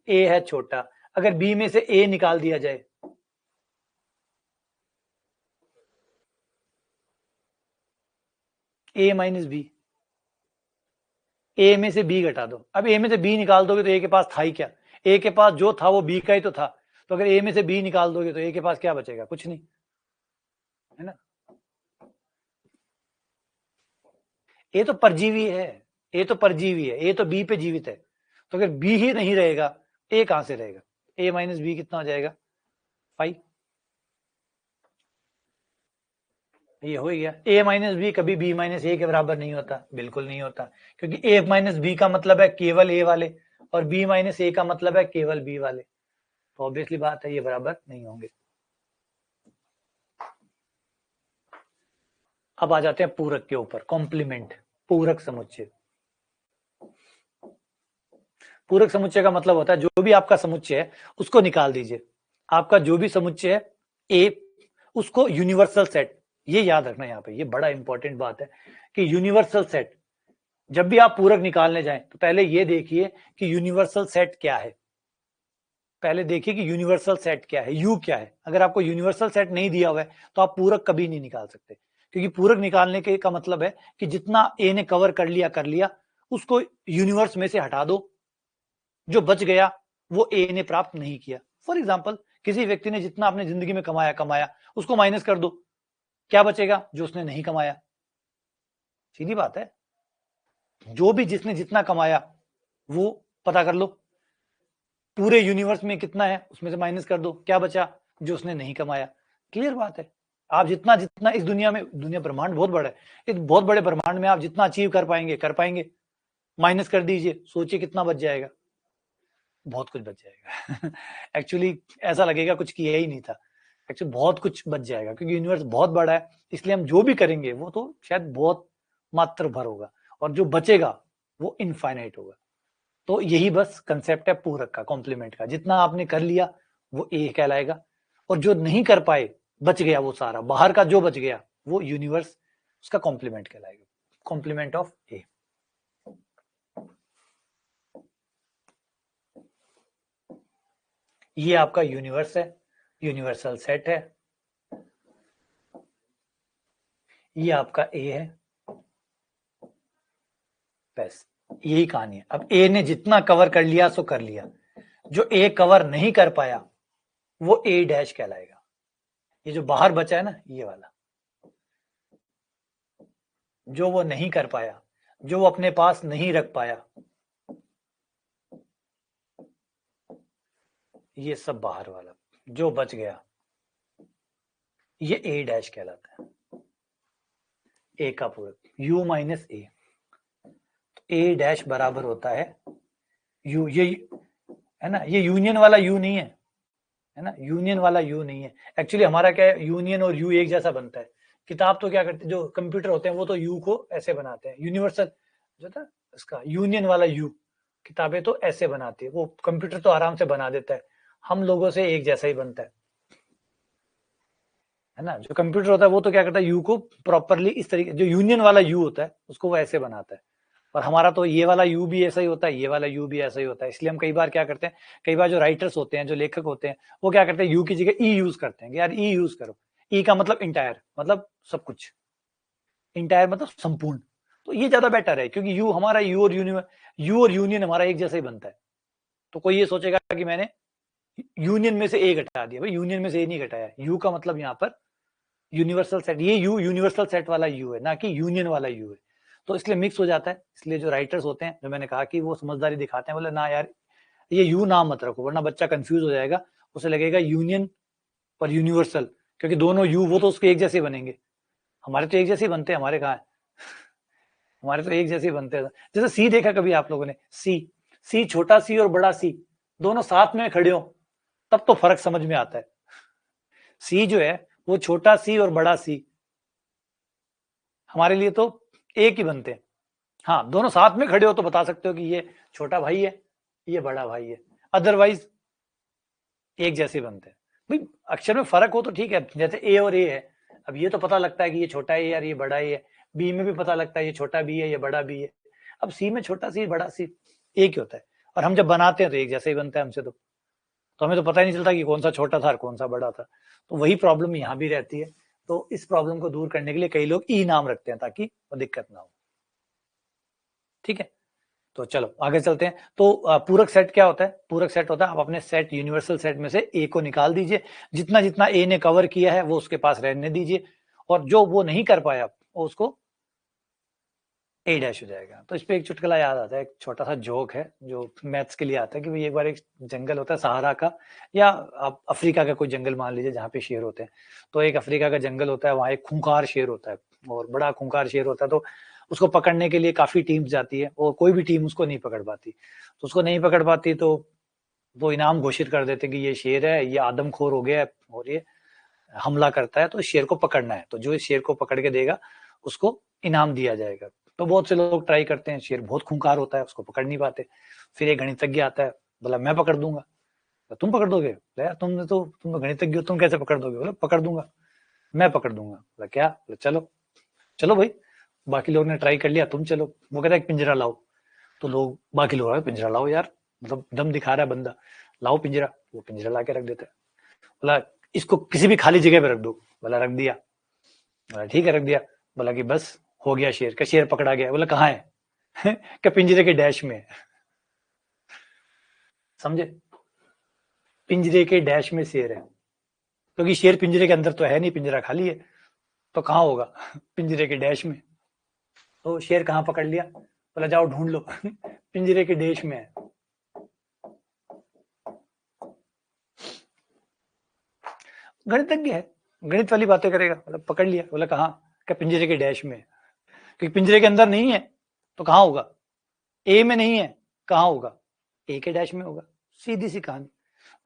ए है छोटा, अगर बी में से ए निकाल दिया जाए, ए माइनस बी, ए में से बी घटा दो, अब ए में से बी निकाल दोगे तो ए के पास था ही क्या, ए के पास जो था वो बी का ही तो था, तो अगर ए में से बी निकाल दोगे तो ए के पास क्या बचेगा, कुछ नहीं, है ना। ए तो परजीवी है, ए तो परजीवी है, ए तो बी पे जीवित है, तो अगर बी ही नहीं रहेगा ए कहां से रहेगा, ए माइनस बी कितना हो जाएगा, 5। ये हो गया। ए माइनस बी कभी बी माइनस ए के बराबर नहीं होता, बिल्कुल नहीं होता, क्योंकि ए माइनस बी का मतलब है केवल ए वाले और बी माइनस ए का मतलब है केवल बी वाले, तो ऑब्वियसली बात है ये बराबर नहीं होंगे। अब आ जाते हैं पूरक के ऊपर, कॉम्प्लीमेंट, पूरक समुच्चय। पूरक समुच्चय का मतलब होता है जो भी आपका समुच्चय है उसको निकाल दीजिए, आपका जो भी समुच्चय है ए, उसको यूनिवर्सल सेट, ये याद रखना यहाँ पे, ये बड़ा इंपॉर्टेंट बात है कि यूनिवर्सल सेट, जब भी आप पूरक निकालने जाएं तो पहले ये देखिए कि यूनिवर्सल सेट क्या है, पहले देखिए कि यूनिवर्सल सेट क्या है, यू क्या है। अगर आपको यूनिवर्सल सेट नहीं दिया हुआ है तो आप पूरक कभी नहीं निकाल सकते, क्योंकि पूरक निकालने के का मतलब है कि जितना ए ने कवर कर लिया उसको यूनिवर्स में से हटा दो, जो बच गया वो ए ने प्राप्त नहीं किया। फॉर एग्जाम्पल किसी व्यक्ति ने जितना अपनी जिंदगी में कमाया उसको माइनस कर दो, क्या बचेगा, जो उसने नहीं कमाया। सीधी बात है, जो भी जिसने जितना कमाया वो पता कर लो, पूरे यूनिवर्स में कितना है उसमें से माइनस कर दो, क्या बचा, जो उसने नहीं कमाया। क्लियर बात है, आप जितना जितना इस दुनिया में, दुनिया ब्रह्मांड बहुत बड़ा है, इस बहुत बड़े ब्रह्मांड में आप जितना अचीव कर पाएंगे, माइनस कर दीजिए, सोचिए कितना बच जाएगा, बहुत कुछ बच जाएगा। एक्चुअली ऐसा लगेगा कुछ किया ही नहीं था, एक्चुअली बहुत कुछ बच जाएगा, क्योंकि यूनिवर्स बहुत बड़ा है, इसलिए हम जो भी करेंगे वो तो शायद बहुत मात्र भर होगा, और जो बचेगा वो इनफाइनाइट होगा। तो यही बस कंसेप्ट है पूरक का, कॉम्प्लीमेंट का, जितना आपने कर लिया वो ए कहलाएगा, और जो नहीं कर पाए, बच गया वो सारा, बाहर का जो बच गया वो यूनिवर्स, उसका कॉम्प्लीमेंट कहलाएगा, कॉम्प्लीमेंट ऑफ ए। ये आपका यूनिवर्स है, यूनिवर्सल सेट है, ये आपका ए है, बस यही कहानी है। अब ए ने जितना कवर कर लिया सो कर लिया, जो ए कवर नहीं कर पाया वो ए डैश कहलाएगा, ये जो बाहर बचा है ना ये वाला, जो वो नहीं कर पाया, जो वो अपने पास नहीं रख पाया, ये सब बाहर वाला जो बच गया, ये ए डैश कहलाता है, ए का पूरक, you minus A, A dash बराबर होता है यू, ये है ना, ये यूनियन वाला यू नहीं है ना, यूनियन वाला यू नहीं है। एक्चुअली हमारा क्या है, यूनियन और यू एक जैसा बनता है। किताब तो क्या करते हैं, जो कंप्यूटर होते हैं वो तो यू को ऐसे बनाते हैं, यूनिवर्सल जो था इसका यूनियन वाला यू, किताबें तो ऐसे बनाती है, वो कंप्यूटर तो आराम से बना देता है, हम लोगों से एक जैसा ही बनता है है ना। जो कंप्यूटर होता है वो तो क्या करता है, यू को प्रॉपरली इस तरीके, जो यूनियन वाला यू होता है उसको वो ऐसे बनाता है, और हमारा तो ये वाला यू भी ऐसा ही होता है, ये वाला यू भी ऐसा ही होता है। इसलिए हम कई बार क्या करते हैं, कई बार जो राइटर्स होते हैं, जो लेखक होते हैं, वो क्या करते हैं, यू की जगह ई यूज करते हैं, यार ई यूज करो। ई का मतलब इंटायर, मतलब सब कुछ, इंटायर मतलब संपूर्ण। तो ये ज्यादा बेटर है, क्योंकि यू हमारा, यू और यूनियन हमारा एक जैसा ही बनता है। तो कोई ये सोचेगा कि मैंने यूनियन में से ए घटा दिया, भाई यूनियन में से ए नहीं घटाया। यू का मतलब यहाँ पर यूनिवर्सल सेट, ये यू यूनिवर्सल सेट वाला यू है, ना कि यूनियन वाला यू है। तो इसलिए मिक्स हो जाता है। इसलिए जो राइटर्स होते हैं, जो मैंने कहा कि वो समझदारी दिखाते हैं, बोले ना यार ये यू नाम मत रखो, वरना बच्चा कंफ्यूज हो जाएगा, उसे लगेगा यूनियन और यूनिवर्सल, क्योंकि दोनों यू वो तो उसके एक जैसे बनेंगे। हमारे तो एक जैसे ही बनते हैं, हमारे कहाँ है हमारे तो एक जैसे ही बनते हैं। जैसे सी देखा कभी आप लोगों ने, सी छोटा सी और बड़ा सी दोनों साथ में खड़े हो, तब तो फर्क समझ में आता है। सी जो है वो छोटा सी और बड़ा सी हमारे लिए तो एक ही बनते हैं। हाँ, दोनों साथ में खड़े हो तो बता सकते हो कि ये छोटा भाई है, ये बड़ा भाई है, अदरवाइज एक जैसे बनते हैं। भाई अक्षर में फर्क हो तो ठीक है, जैसे ए और ए है, अब ये तो पता लगता है कि ये छोटा है यार, ये बड़ा है। बी में भी पता लगता है ये छोटा बी है, ये बड़ा बी है। अब सी में छोटा सी बड़ा सी एक ही होता है, और हम जब बनाते हैं तो एक जैसे ही बनता है हमसे। तो हमें तो पता ही नहीं चलता कि कौन सा छोटा था और कौन सा बड़ा था। तो वही प्रॉब्लम यहाँ भी रहती है। तो इस प्रॉब्लम को दूर करने के लिए कई लोग ई नाम रखते हैं, ताकि वो दिक्कत ना हो। ठीक है, तो चलो आगे चलते हैं। तो पूरक सेट क्या होता है? पूरक सेट होता है, आप अपने सेट, यूनिवर्सल सेट में से ए को निकाल दीजिए, जितना जितना ए ने कवर किया है वो उसके पास रहने दीजिए, और जो वो नहीं कर पाया वो उसको ए डैश हो जाएगा। तो इस पे एक चुटकुला याद आता है, एक छोटा सा जोक है जो मैथ्स के लिए आता है, कि भाई एक बार एक जंगल होता है सहारा का, या आप अफ्रीका का कोई जंगल मान लीजिए जहाँ पे शेर होते हैं। तो एक अफ्रीका का जंगल होता है, वहाँ एक खूंखार शेर होता है, और बड़ा खूंखार शेर होता है। तो उसको पकड़ने के लिए काफी टीम्स जाती है, और कोई भी टीम उसको नहीं पकड़ पाती। तो उसको नहीं पकड़ पाती तो वो इनाम घोषित कर देते कि ये शेर है, ये आदमखोर हो गया है और ये हमला करता है, तो इस शेर को पकड़ना है। तो जो इस शेर को पकड़ के देगा उसको इनाम दिया जाएगा। तो बहुत से लोग ट्राई करते हैं, शेर बहुत खूंखार होता है, उसको पकड़ नहीं पाते। फिर एक गणितज्ञ आता है, बोला मैं पकड़ दूंगा। तो तुम पकड़ दोगे? यार तुम तो गणितज्ञ हो, तुम कैसे पकड़ दोगे? बोला पकड़ दूंगा, मैं पकड़ दूंगा। बोला क्या? बोला चलो चलो भाई। बाकी लोगों ने ट्राई कर लिया, तुम चलो। वो कहता है पिंजरा लाओ। तो लोग, बाकी लोग पिंजरा लाओ यार, मतलब दम दिखा रहा है बंदा, लाओ पिंजरा। वो पिंजरा ला के रख देता है। बोला इसको किसी भी खाली जगह पे रख दो। बोला रख दिया। बोला ठीक है रख दिया। बोला कि बस हो गया शेर का, शेर पकड़ा गया। बोला कहाँ है? क्या पिंजरे के डैश में? समझे? पिंजरे के डैश में शेर है, क्योंकि शेर पिंजरे के अंदर तो है नहीं, पिंजरा खाली है, तो कहाँ होगा? पिंजरे के डैश में। तो शेर कहाँ पकड़ लिया? बोला जाओ ढूंढ लो। पिंजरे के डैश में है। गणितज्ञ है, गणित वाली बातें करेगा। मतलब पकड़ लिया। बोला कहाँ? क्या पिंजरे के डैश में? क्योंकि पिंजरे के अंदर नहीं है तो कहाँ होगा? ए में नहीं है, कहाँ होगा? ए के डैश में होगा। सीधी सी कहानी।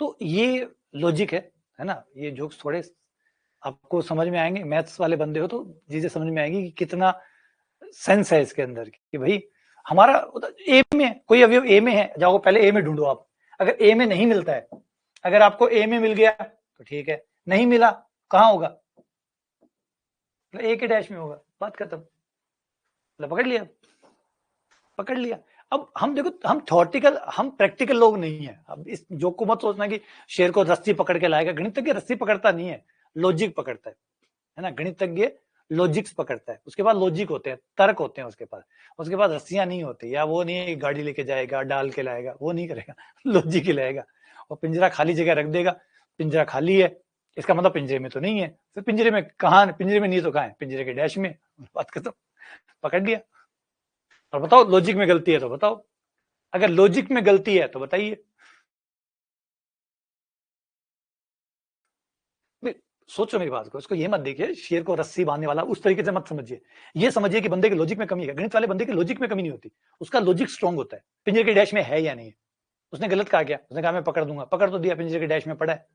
तो ये लॉजिक है ना। ये जोक्स थोड़े आपको समझ में आएंगे, मैथ्स वाले बंदे हो तो चीजें समझ में आएंगी कि कितना सेंस है इसके अंदर, कि भाई हमारा ए में कोई अवयव ए में है, जाओ पहले ए में ढूंढो आप। अगर ए में नहीं मिलता है, अगर आपको ए में मिल गया तो ठीक है, नहीं मिला कहाँ होगा? ए के डैश में होगा, बात खत्म। पकड़ लिया, पकड़ लिया। अब हम देखो, हम थ्योरेटिकल, हम प्रैक्टिकल लोग नहीं है। अब इस जोक को मत सोचना कि शेर को रस्सी पकड़ के लाएगा। गणितज्ञ रस्सी पकड़ता नहीं है, लॉजिक पकड़ता है ना। गणितज्ञ लॉजिक्स पकड़ता है, उसके बाद लॉजिक होते हैं, तर्क होते हैं उसके पास। उसके पास रस्सियां नहीं होती, या वो नहीं है गाड़ी लेके जाएगा डाल के लाएगा, वो नहीं करेगा। लॉजिक ही लाएगा। और पिंजरा खाली जगह रख देगा, पिंजरा खाली है इसका मतलब पिंजरे में तो नहीं है। फिर पिंजरे में कहाँ? पिंजरे में नहीं तो कहाँ है? पिंजरे के डैश में। बात खत्म, पकड़ लिया। और बताओ लॉजिक में गलती है तो बताओ, अगर लॉजिक में गलती है तो बताइए। सोचो मेरी बात को, इसको ये मत देखिए शेर को रस्सी बांधने वाला, उस तरीके से मत समझिए। ये समझिए कि बंदे के लॉजिक में कमी है। गणित वाले बंदे के लॉजिक में कमी नहीं होती, उसका लॉजिक स्ट्रांग होता है। पिंजरे के डैश में है या नहीं है? उसने गलत कहा क्या? उसने कहा मैं पकड़ दूंगा, पकड़ तो दिया, पिंजरे के डैश में पड़ा है।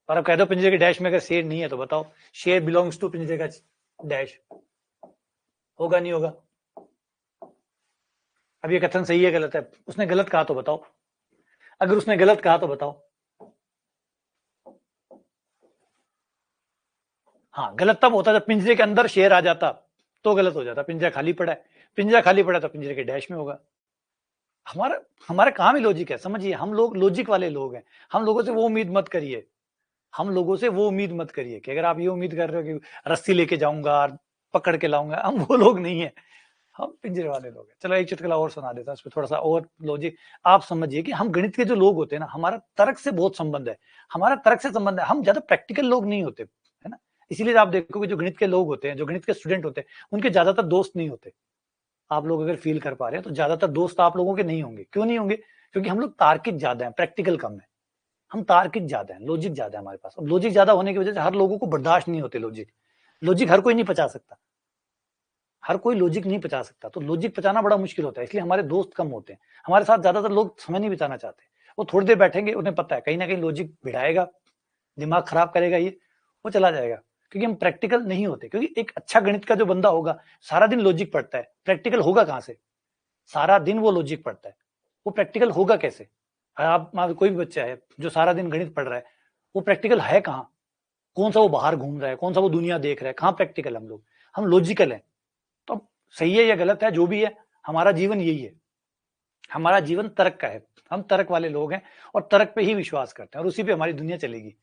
और अब कह दो पिंजरे के डैश में अगर शेर नहीं है तो बताओ शेर बिलोंग्स टू पिंजरे का डैश, होगा नहीं होगा? अब ये कथन सही है गलत है? उसने गलत कहा तो बताओ, अगर उसने गलत कहा तो बताओ। हाँ, गलत तब होता जब पिंजरे के अंदर शेर आ जाता तो गलत हो जाता। पिंजरा खाली पड़ा है, पिंजरा खाली पड़ा तो पिंजरे के डैश में होगा। हमारा हमारा काम ही लॉजिक है, समझिए। हम लोग लॉजिक वाले लोग हैं। हम लोगों से वो उम्मीद मत करिए, हम लोगों से वो उम्मीद मत करिए कि अगर आप ये उम्मीद कर रहे हो कि रस्सी लेके जाऊंगा, पकड़ के लाऊंगा, हम वो लोग नहीं है, हम पिंजरे वाले लोग हैं। चलो एक चुटकुला और सुना देता हूँ, इसमें थोड़ा सा और लॉजिक आप समझिए कि हम गणित के जो लोग होते हैं ना, हमारा तर्क से बहुत संबंध है, हमारा तर्क से संबंध है, हम ज्यादा प्रैक्टिकल लोग नहीं होते, है ना। इसीलिए आप देखोगे जो गणित के लोग होते हैं, जो गणित के स्टूडेंट होते हैं, उनके ज्यादातर दोस्त नहीं होते। आप लोग अगर फील कर पा रहे हैं तो ज्यादातर दोस्त आप लोगों के नहीं होंगे। क्यों नहीं होंगे? क्योंकि हम लोग तार्किक ज्यादा है, प्रैक्टिकल कम है। हम तार्किक ज्यादा है, लॉजिक ज्यादा है हमारे पास। अब लॉजिक ज्यादा होने की वजह से हर लोगों को बर्दाश्त नहीं होते लॉजिक। लॉजिक हर कोई नहीं पचा सकता, हर कोई लॉजिक नहीं पचा सकता, तो लॉजिक पचाना बड़ा मुश्किल होता है। इसलिए हमारे दोस्त कम होते हैं। हमारे साथ ज्यादातर लोग समय नहीं बिताना चाहते। वो थोड़ी देर बैठेंगे, उन्हें पता है कहीं ना कहीं लॉजिक भिड़ाएगा, दिमाग खराब करेगा, ये वो चला जाएगा। क्योंकि हम प्रैक्टिकल नहीं होते। क्योंकि एक अच्छा गणित का जो बंदा होगा, सारा दिन लॉजिक पढ़ता है, प्रैक्टिकल होगा कहां से? सारा दिन वो लॉजिक पढ़ता है, वो प्रैक्टिकल होगा कैसे? आप कोई भी बच्चा है जो सारा दिन गणित पढ़ रहा है, वो प्रैक्टिकल है कहाँ? कौन सा वो बाहर घूम रहा है, कौन सा वो दुनिया देख रहा है? कहाँ प्रैक्टिकल? हम लोग, हम लॉजिकल हैं। तो सही है या गलत है, जो भी है, हमारा जीवन यही है। हमारा जीवन तर्क का है। हम तर्क वाले लोग हैं और तर्क पे ही विश्वास करते हैं और उसी पे हमारी दुनिया चलेगी।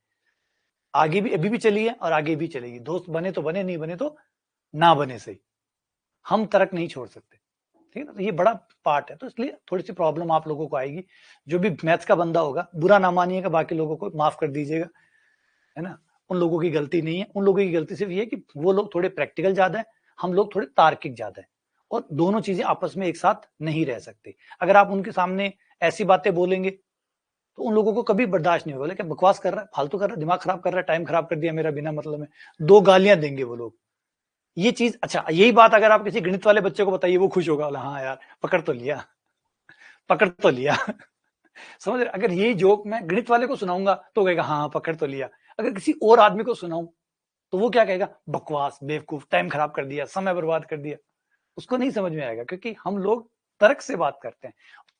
आगे भी, अभी भी चली है और आगे भी चलेगी। दोस्त बने तो बने, नहीं बने तो ना बने, सही। हम तर्क नहीं छोड़ सकते, ठीक है ना। तो ये बड़ा पार्ट है, तो इसलिए थोड़ी सी प्रॉब्लम आप लोगों को आएगी। जो भी मैथ्स का बंदा होगा, बुरा ना मानिएगा, बाकी लोगों को माफ कर दीजिएगा, है ना। उन लोगों की गलती नहीं है। उन लोगों की गलती सिर्फ ये है कि वो लोग थोड़े प्रैक्टिकल ज्यादा है, हम लोग थोड़े तार्किक ज्यादा है, और दोनों चीजें आपस में एक साथ नहीं रह सकती। अगर आप उनके सामने ऐसी बातें बोलेंगे तो उन लोगों को कभी बर्दाश्त नहीं होगा। क्या बकवास कर रहा है, फालतू कर रहा है, दिमाग खराब कर रहा है, टाइम खराब कर दिया मेरा बिना मतलब में। 2 गालियां देंगे वो लोग। ये चीज, अच्छा यही बात अगर आप किसी गणित वाले बच्चे को बताइए, वो खुश होगा, हाँ यार पकड़ तो लिया, पकड़ तो लिया। समझ रहे? अगर यही जोक मैं गणित वाले को सुनाऊंगा तो कहेगा हाँ पकड़ तो लिया। अगर किसी और आदमी को सुनाऊं तो वो क्या कहेगा? बकवास, बेवकूफ, टाइम खराब कर दिया, समय बर्बाद कर दिया। उसको नहीं समझ में आएगा, क्योंकि हम लोग तर्क से बात करते हैं।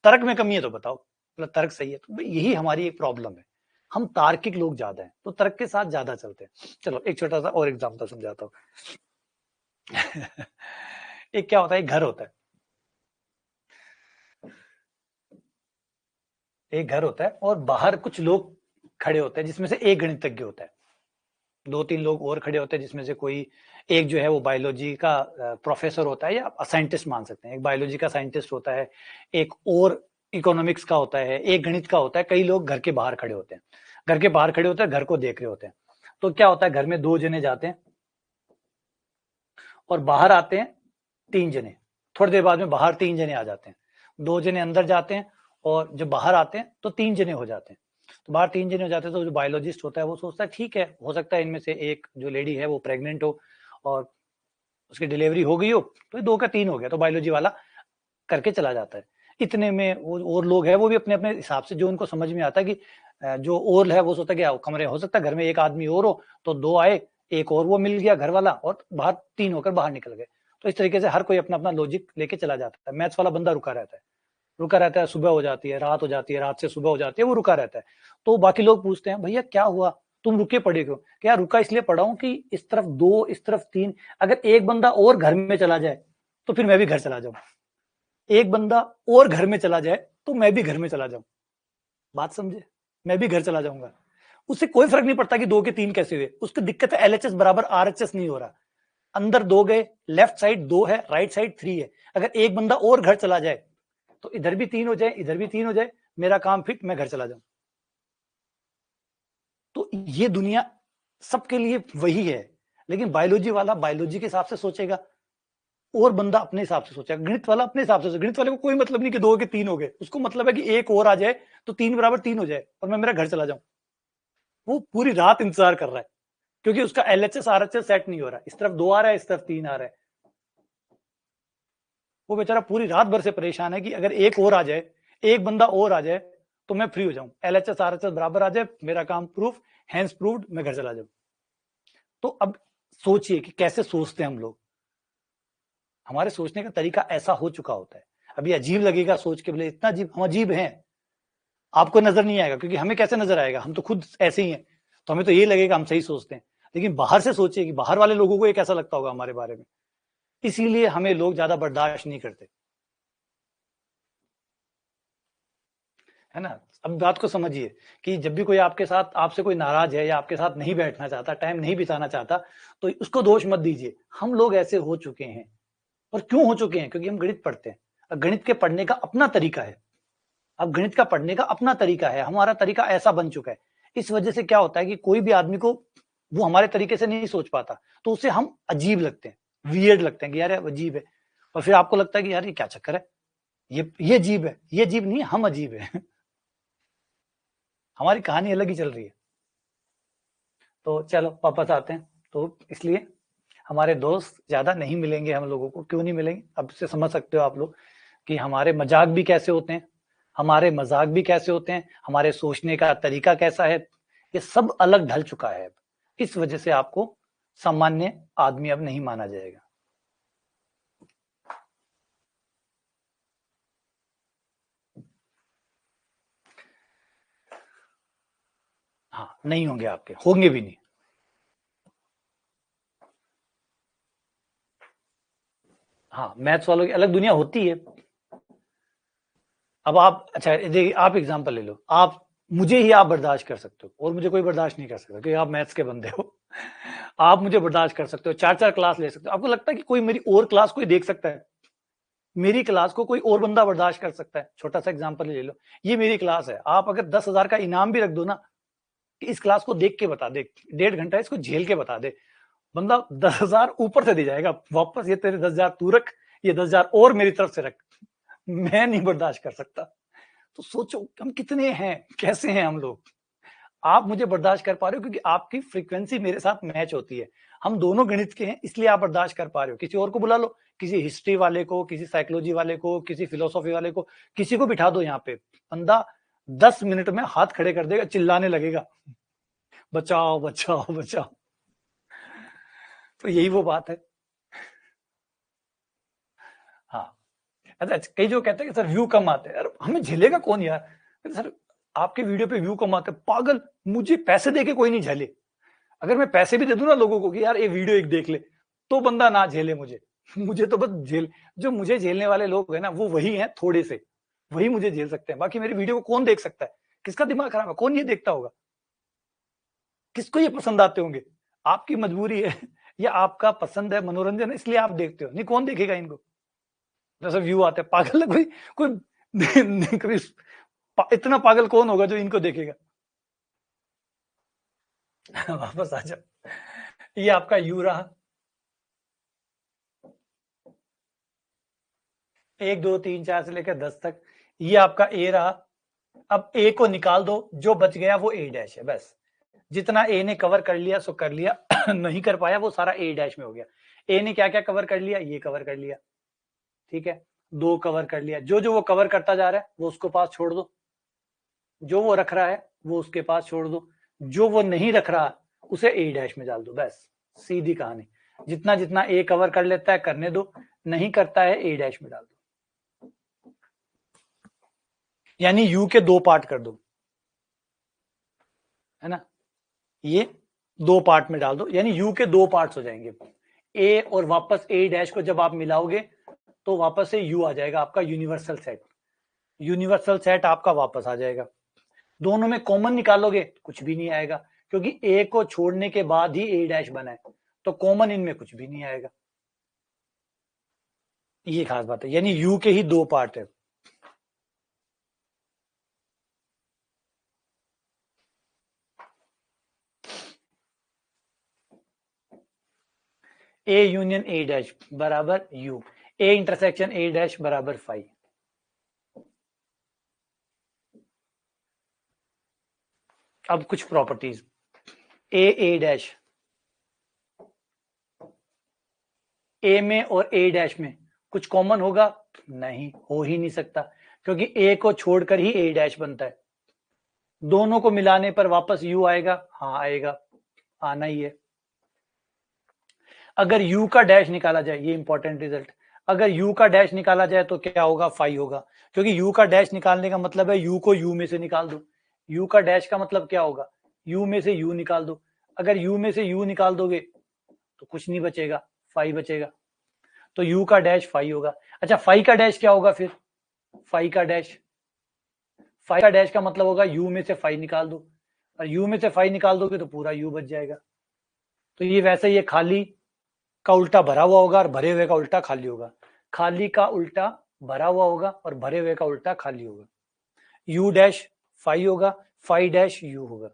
तर्क में कमी है तो बताओ, मतलब तर्क सही है तो यही हमारी एक प्रॉब्लम है। हम तार्किक लोग ज्यादा हैं, तो तर्क के साथ ज्यादा चलते हैं। चलो एक छोटा सा और एग्जाम्पल समझाता हूँ। एक क्या होता है, एक घर होता है, एक घर होता है और बाहर कुछ लोग खड़े होते हैं, जिसमें से एक गणितज्ञ होता है। 2-3 लोग और खड़े होते हैं, जिसमें से कोई एक जो है वो बायोलॉजी का प्रोफेसर होता है, या साइंटिस्ट मान सकते हैं। एक बायोलॉजी का साइंटिस्ट होता है, एक और इकोनॉमिक्स का होता है, एक गणित का होता है। कई लोग घर के बाहर खड़े होते हैं, घर के बाहर खड़े होते हैं, घर को देख रहे होते हैं। तो क्या होता है, घर में 2 जने जाते हैं और बाहर आते हैं 3 जने। थोड़ी देर बाद में बाहर 3 जने आ जाते हैं। 2 जने अंदर जाते हैं और जब बाहर आते हैं तो 3 जने हो जाते हैं। तो बाहर 3 जने हो जाते हैं, तो जो बायोलॉजिस्ट होता है वो सोचता है ठीक है, हो सकता है इनमें से एक जो लेडी है वो प्रेग्नेंट हो और उसकी डिलीवरी हो गई हो, तो 2 का 3 हो गया, तो बायोलॉजी वाला करके चला जाता है। इतने में वो और लोग हैं, वो भी अपने अपने हिसाब से, जो उनको समझ में आता है कि जो और है वो सोचता है कि कमरे, हो सकता है घर में एक आदमी और हो, तो 2 आए, एक और वो मिल गया घर वाला, और बाहर 3 होकर बाहर निकल गए। तो इस तरीके से हर कोई अपना अपना लॉजिक लेके चला जाता है। मैथ्स वाला बंदा रुका रहता है, रुका रहता है, सुबह हो जाती है, रात हो जाती है, रात से सुबह हो जाती है, वो रुका रहता है। तो बाकी लोग पूछते हैं, भैया क्या हुआ, तुम रुके पड़े क्यों? क्या रुका इसलिए पड़ा हूं कि इस तरफ 2, इस तरफ 3, अगर एक बंदा और घर में चला जाए तो फिर मैं भी घर चला जाऊं। एक बंदा और घर में चला जाए तो मैं भी घर में चला जाऊं। बात समझे? मैं भी घर चला जाऊंगा। उससे कोई फर्क नहीं पड़ता कि 2 के 3 कैसे हुए। उसकी दिक्कत है एलएचएस बराबर आरएचएस नहीं हो रहा। अंदर 2 गए, लेफ्ट साइड 2 है, राइट साइड 3 है। अगर एक बंदा और घर चला जाए तो इधर भी 3 हो जाए, इधर भी 3 हो जाए, मेरा काम फिट, मैं घर चला जाऊं। तो ये दुनिया सबके लिए वही है। लेकिन बायोलॉजी वाला बायोलॉजी के हिसाब से सोचेगा, और बंदा अपने हिसाब से सोचेगा, गणित वाला अपने हिसाब से। गणित वाले को कोई मतलब नहीं कि 2 के 3 हो गए, उसको मतलब है कि एक और आ जाए तो 3 बराबर 3 हो जाए और मैं मेरा घर चला जाऊं। वो पूरी रात इंतजार कर रहा है, क्योंकि उसका एलएचएस आरएचएस सेट नहीं हो रहा। इस तरफ 2 आ रहा है, इस तरफ 3 आ रहा है। वो बेचारा पूरी रात भर से परेशान है कि अगर एक और आ जाए, एक बंदा और आ जाए तो मैं फ्री हो जाऊं, एलएचएस आरएचएस बराबर आ जाए, मेरा काम प्रूफ, हैंस प्रूव्ड, मैं घर चला जाऊं। तो अब सोचिए कि कैसे सोचते हैं हम लोग। हमारे सोचने का तरीका ऐसा हो चुका होता है। अभी अजीब लगेगा सोच के, बोले इतना अजीब, हम अजीब हैं, आपको नजर नहीं आएगा, क्योंकि हमें कैसे नजर आएगा, हम तो खुद ऐसे ही हैं। तो हमें तो ये लगेगा हम सही सोचते हैं। लेकिन बाहर से सोचिए कि बाहर वाले लोगों को ये कैसा लगता होगा हमारे बारे में। इसीलिए हमें लोग ज्यादा बर्दाश्त नहीं करते, है ना। अब बात को समझिए कि जब भी कोई आपके साथ, आपसे कोई नाराज है या आपके साथ नहीं बैठना चाहता, टाइम नहीं बिताना चाहता, तो उसको दोष मत दीजिए। हम लोग ऐसे हो चुके हैं। और क्यों हो चुके हैं? क्योंकि हम गणित पढ़ते हैं। गणित के पढ़ने का अपना तरीका है। अब गणित का पढ़ने का अपना तरीका है, हमारा तरीका ऐसा बन चुका है। इस वजह से क्या होता है कि कोई भी आदमी को वो हमारे तरीके से नहीं सोच पाता, तो उसे हम अजीब लगते हैं, वियर्ड लगते हैं कि यार अजीब है। और फिर आपको लगता है कि यार ये क्या चक्कर है, ये अजीब है। ये अजीब नहीं, हम अजीब है। हमारी कहानी अलग ही चल रही है। तो चलो वापस आते हैं। तो इसलिए हमारे दोस्त ज्यादा नहीं मिलेंगे हम लोगों को। क्यों नहीं मिलेंगे? अब से समझ सकते हो आप लोग कि हमारे मजाक भी कैसे होते हैं, हमारे मजाक भी कैसे होते हैं, हमारे सोचने का तरीका कैसा है, ये सब अलग ढल चुका है। इस वजह से आपको सामान्य आदमी अब नहीं माना जाएगा। हाँ, नहीं होंगे आपके, होंगे भी नहीं। हाँ, मैथ्स वालों की अलग दुनिया होती है। अब आप, अच्छा देखिए, आप एग्जांपल ले लो। आप, मुझे ही आप बर्दाश्त कर सकते हो और मुझे कोई बर्दाश्त नहीं कर सकता, क्योंकि आप मैथ्स के बंदे हो। आप मुझे बर्दाश्त कर सकते हो, 4-4 क्लास ले सकते हो। आपको लगता है कि कोई मेरी और क्लास कोई देख सकता है? मेरी क्लास को कोई और बंदा बर्दाश्त कर सकता है? छोटा सा एग्जांपल ले लो, ये मेरी क्लास है। आप अगर 10,000 का इनाम भी रख दो ना, कि इस क्लास को देख के बता दे, 1.5 घंटा इसको झेल के बता दे, बंदा 10,000 ऊपर से दे जाएगा वापस। ये तेरे 10,000 तू रख, ये 10,000 और मेरी तरफ से रख। मैं नहीं बर्दाश्त कर सकता। तो सोचो हम कितने हैं, कैसे हैं हम लोग। आप मुझे बर्दाश्त कर पा रहे हो क्योंकि आपकी फ्रीक्वेंसी मेरे साथ मैच होती है। हम दोनों गणित के हैं, इसलिए आप बर्दाश्त कर पा रहे हो। किसी और को बुला लो, किसी हिस्ट्री वाले को, किसी साइकोलॉजी वाले को, किसी फिलोसॉफी वाले को, किसी को बिठा दो यहाँ पे, बंदा 10 मिनट में हाथ खड़े कर देगा, चिल्लाने लगेगा, बचाओ बचाओ बचाओ। तो यही वो बात है। हाँ, अच्छा, कई जो कहते हैं कि सर व्यू कम आते हैं। अरे हमें झेलेगा कौन यार? सर आपके वीडियो पे व्यू कम आते हैं, पागल। मुझे पैसे देके कोई नहीं झेले। अगर मैं पैसे भी दे दूं ना लोगों को कि यार ये वीडियो एक देख ले, तो बंदा ना झेले मुझे। मुझे तो बस झेल, जो मुझे झेलने वाले लोग हैं ना, वो वही हैं थोड़े से, वही मुझे झेल सकते हैं। बाकी मेरे वीडियो को कौन देख सकता है? किसका दिमाग खराब है? कौन ये देखता होगा? किसको ये पसंद आते होंगे? आपकी मजबूरी है या आपका पसंद है, मनोरंजन, इसलिए आप देखते हो। नहीं, कौन देखेगा इनको? जैसे व्यू आते हैं, पागल है कोई, कोई इतना पागल कौन होगा जो इनको देखेगा? वापस आ जाओ। ये आपका यू रहा, 1 2 3 4 से लेकर 10 तक। ये आपका ए रहा। अब ए को निकाल दो, जो बच गया वो ए डैश है। बस जितना ए ने कवर कर लिया सो कर लिया। नहीं कर पाया वो सारा ए डैश में हो गया। ए ने क्या क्या कवर कर लिया? ये कवर कर लिया, ठीक है, 2 कवर कर लिया। जो जो वो कवर करता जा रहा है वो उसको पास छोड़ दो, जो वो रख रहा है वो उसके पास छोड़ दो, जो वो नहीं रख रहा उसे ए डैश में डाल दो। बस सीधी कहानी। जितना जितना ए कवर कर लेता है करने दो, नहीं करता है ए डैश में डाल दो। यानी यू के 2 पार्ट कर दो, है ना। ये 2 पार्ट में डाल दो, यानी यू के 2 पार्ट्स हो जाएंगे। ए और वापस ए डैश को जब आप मिलाओगे तो वापस से यू आ जाएगा आपका यूनिवर्सल सेट। यूनिवर्सल सेट आपका वापस आ जाएगा। दोनों में कॉमन निकालोगे कुछ भी नहीं आएगा, क्योंकि ए को छोड़ने के बाद ही ए डैश बना है, तो कॉमन इनमें कुछ भी नहीं आएगा। ये खास बात है, यानी यू के ही 2 पार्ट है। ए यूनियन ए डैश बराबर you, A intersection A dash बराबर 5। अब कुछ प्रॉपर्टीज, ए डैश, ए में और ए डैश में कुछ कॉमन होगा? नहीं, हो ही नहीं सकता, क्योंकि ए को छोड़कर ही ए डैश बनता है। दोनों को मिलाने पर वापस यू आएगा? हाँ आएगा, आना ही है। अगर यू का डैश निकाला जाए, ये इंपॉर्टेंट रिजल्ट, अगर यू का डैश निकाला जाए तो क्या होगा? 5 होगा, क्योंकि यू का डैश निकालने का मतलब है यू को यू में से निकाल दो। यू का डैश का मतलब क्या होगा? यू में से यू निकाल दो। अगर u में से u निकाल दोगे तो कुछ नहीं बचेगा, फाई बचेगा, तो u का डैश फाई होगा। अच्छा फाई का डैश क्या होगा फिर, फाई का डैश का मतलब होगा u में से फाई निकाल दो, और u में से फाई निकाल दोगे तो पूरा u बच जाएगा। तो ये वैसे ही खाली का उल्टा भरा हुआ होगा और भरे हुए का उल्टा खाली होगा, खाली का उल्टा भरा हुआ होगा और भरे हुए का उल्टा खाली होगा। u डैश फाई होगा, फाई डैश u होगा,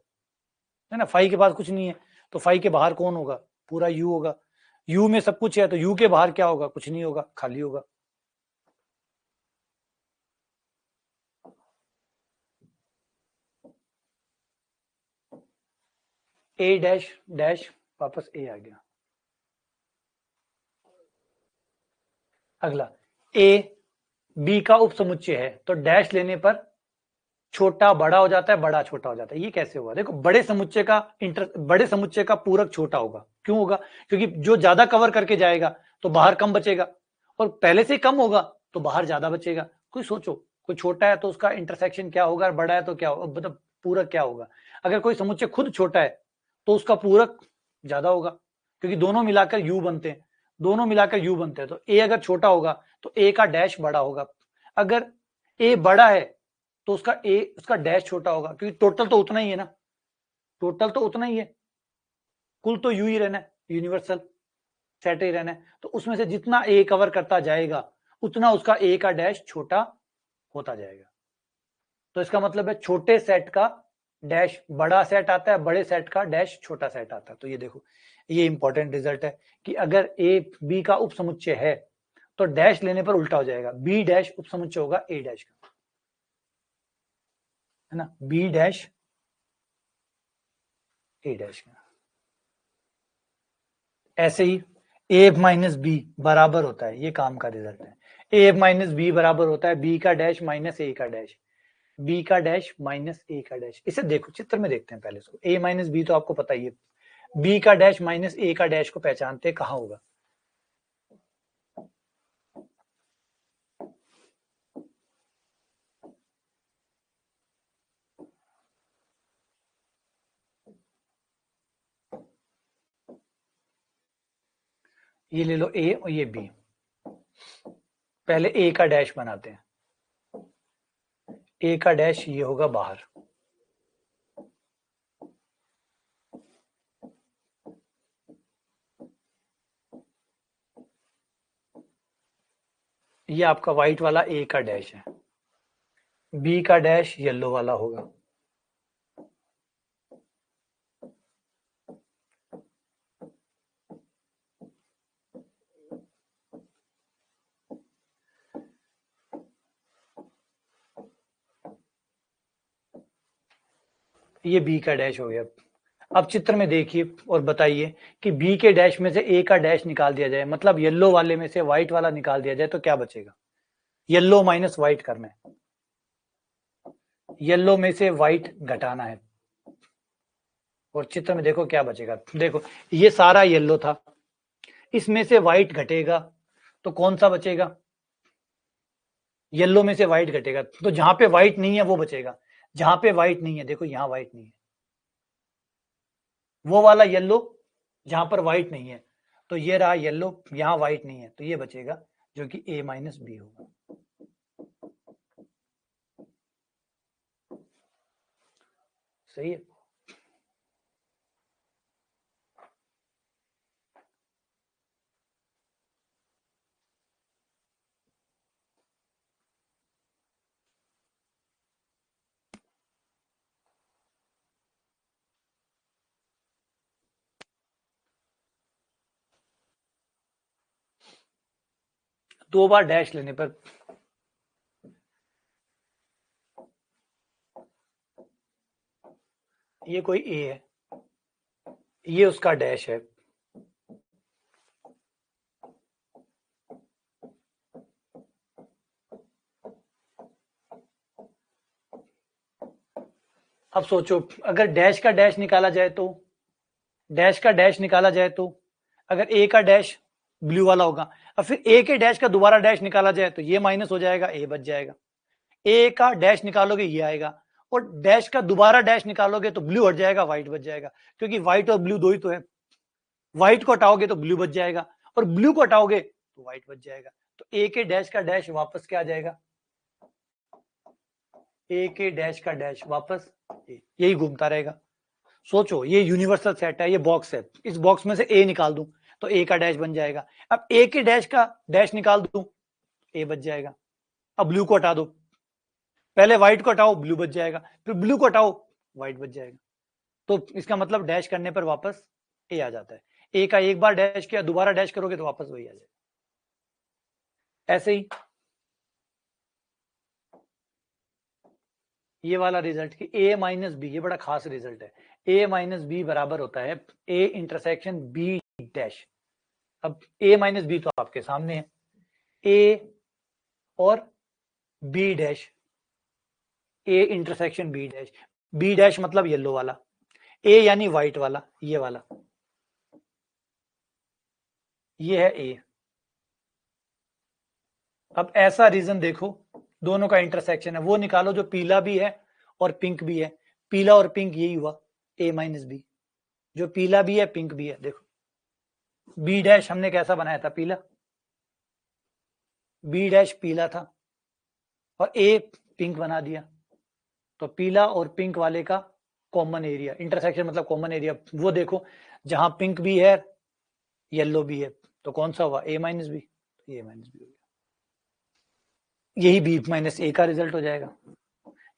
है ना। फाई के पास कुछ नहीं है तो फाई के बाहर कौन होगा, पूरा u होगा। u में सब कुछ है तो u के बाहर क्या होगा, कुछ नहीं होगा, खाली होगा। a डैश डैश वापस a आ गया। अगला a b का उपसमुच्चय है तो डैश लेने पर छोटा बड़ा हो जाता है, बड़ा छोटा हो जाता है। ये कैसे हुआ, देखो बड़े समुच्चय का पूरक छोटा होगा, क्यों होगा, क्योंकि जो ज्यादा कवर करके जाएगा तो बाहर कम बचेगा, और पहले से कम होगा तो बाहर ज्यादा बचेगा। कोई सोचो, कोई छोटा है तो उसका इंटरसेक्शन क्या होगा, बड़ा है तो क्या होगा, मतलब पूरक क्या होगा। अगर कोई समुच्चय खुद छोटा है तो उसका पूरक ज्यादा होगा, क्योंकि दोनों मिलाकर u बनते हैं, तो a अगर छोटा होगा तो a का डैश बड़ा होगा। अगर a बड़ा है तो उसका डैश छोटा होगा, क्योंकि टोटल तो उतना ही है ना, कुल तो यू ही रहना है, यूनिवर्सल सेट ही रहना है। तो उसमें से जितना ए कवर करता जाएगा उतना उसका ए का डैश छोटा होता जाएगा। तो इसका मतलब है छोटे सेट का डैश बड़ा सेट आता है, बड़े सेट का डैश छोटा सेट आता है। तो ये देखो, ये इंपॉर्टेंट रिजल्ट है कि अगर ए बी का उपसमुच्चय है तो डैश लेने पर उल्टा हो जाएगा, बी डैश उपसमुच्चय होगा ए डैश का, है ना, बी डैश ए डैश का। ऐसे ही ए माइनस बी बराबर होता है, ये काम का रिजल्ट है, ए माइनस बी बराबर होता है बी का डैश माइनस ए का डैश, बी का डैश माइनस ए का डैश। इसे देखो चित्र में देखते हैं पहले इसको, ए माइनस बी तो आपको पता ही है, बी का डैश माइनस ए का डैश को पहचानते कहां होगा, ये ले लो ए और ये बी, पहले ए का डैश बनाते हैं, ए का डैश ये होगा बाहर, ये आपका व्हाइट वाला ए का डैश है, बी का डैश येलो वाला होगा, ये बी का डैश हो गया। अब चित्र में देखिए और बताइए कि बी के डैश में से ए का डैश निकाल दिया जाए, मतलब येलो वाले में से व्हाइट वाला निकाल दिया जाए तो क्या बचेगा, येलो माइनस व्हाइट करना है, येलो में से व्हाइट घटाना है, और चित्र में देखो क्या बचेगा। देखो ये सारा येलो था, इसमें से व्हाइट घटेगा तो कौन सा बचेगा, येलो में से व्हाइट घटेगा तो जहां पे व्हाइट नहीं है वो बचेगा, जहां पे व्हाइट नहीं है, देखो यहां व्हाइट नहीं है, वो वाला येलो जहां पर व्हाइट नहीं है, तो ये रहा येलो, यहां व्हाइट नहीं है तो ये बचेगा जो कि a माइनस बी होगा। सही है। दो बार डैश लेने पर ये कोई ए है, ये उसका डैश है, अब सोचो अगर डैश का डैश निकाला जाए तो, अगर ए का डैश ब्लू वाला होगा और फिर ए के डैश का दोबारा डैश निकाला जाए तो ये माइनस हो जाएगा, ए बच जाएगा, ए का डैश निकालोगे ये आएगा, और डैश का दोबारा डैश निकालोगे तो ब्लू हट जाएगा, व्हाइट बच जाएगा, क्योंकि व्हाइट और ब्लू दो ही तो है। व्हाइट को हटाओगे तो ब्लू बच जाएगा, और ब्लू को हटाओगे तो व्हाइट बच जाएगा। तो ए के डैश का डैश वापस क्या आ जाएगा, ए के डैश का डैश वापस यही घूमता रहेगा। सोचो, ये यूनिवर्सल सेट है, ये बॉक्स है, इस बॉक्स में से ए निकाल दूं तो ए का डैश बन जाएगा। अब ए के डैश का डैश निकाल दूं, ए बच जाएगा। अब ब्लू को हटा दो, पहले व्हाइट को हटाओ, ब्लू बच जाएगा, फिर ब्लू को हटाओ, व्हाइट बच जाएगा। तो इसका मतलब डैश करने पर वापस ए आ जाता है। ए का एक बार डैश किया, दोबारा डैश करोगे तो वापस वही आ जाएगा। ऐसे ही ये वाला रिजल्ट कि ए माइनस बी, ये बड़ा खास रिजल्ट है, ए माइनस बी बराबर होता है ए इंटरसेक्शन बी डैश। अब ए माइनस बी तो आपके सामने है, ए और B dash, A intersection B dash. B dash मतलब येलो वाला, ए यानी व्हाइट वाला, ये वाला, ये है ए। अब ऐसा रीजन देखो, दोनों का इंटरसेक्शन है, वो निकालो जो पीला भी है और पिंक भी है। पीला और पिंक यही हुआ ए माइनस बी, जो पीला भी है पिंक भी है। देखो बी डैश हमने कैसा बनाया था, पीला, बी डैश पीला था और ए पिंक बना दिया। तो पीला और पिंक वाले का कॉमन एरिया, इंटरसेक्शन मतलब कॉमन एरिया, वो देखो जहां पिंक भी है येलो भी है, तो कौन सा हुआ, ए माइनस बी, ए माइनस बी हो गया। यही बी माइनस ए का रिजल्ट हो जाएगा।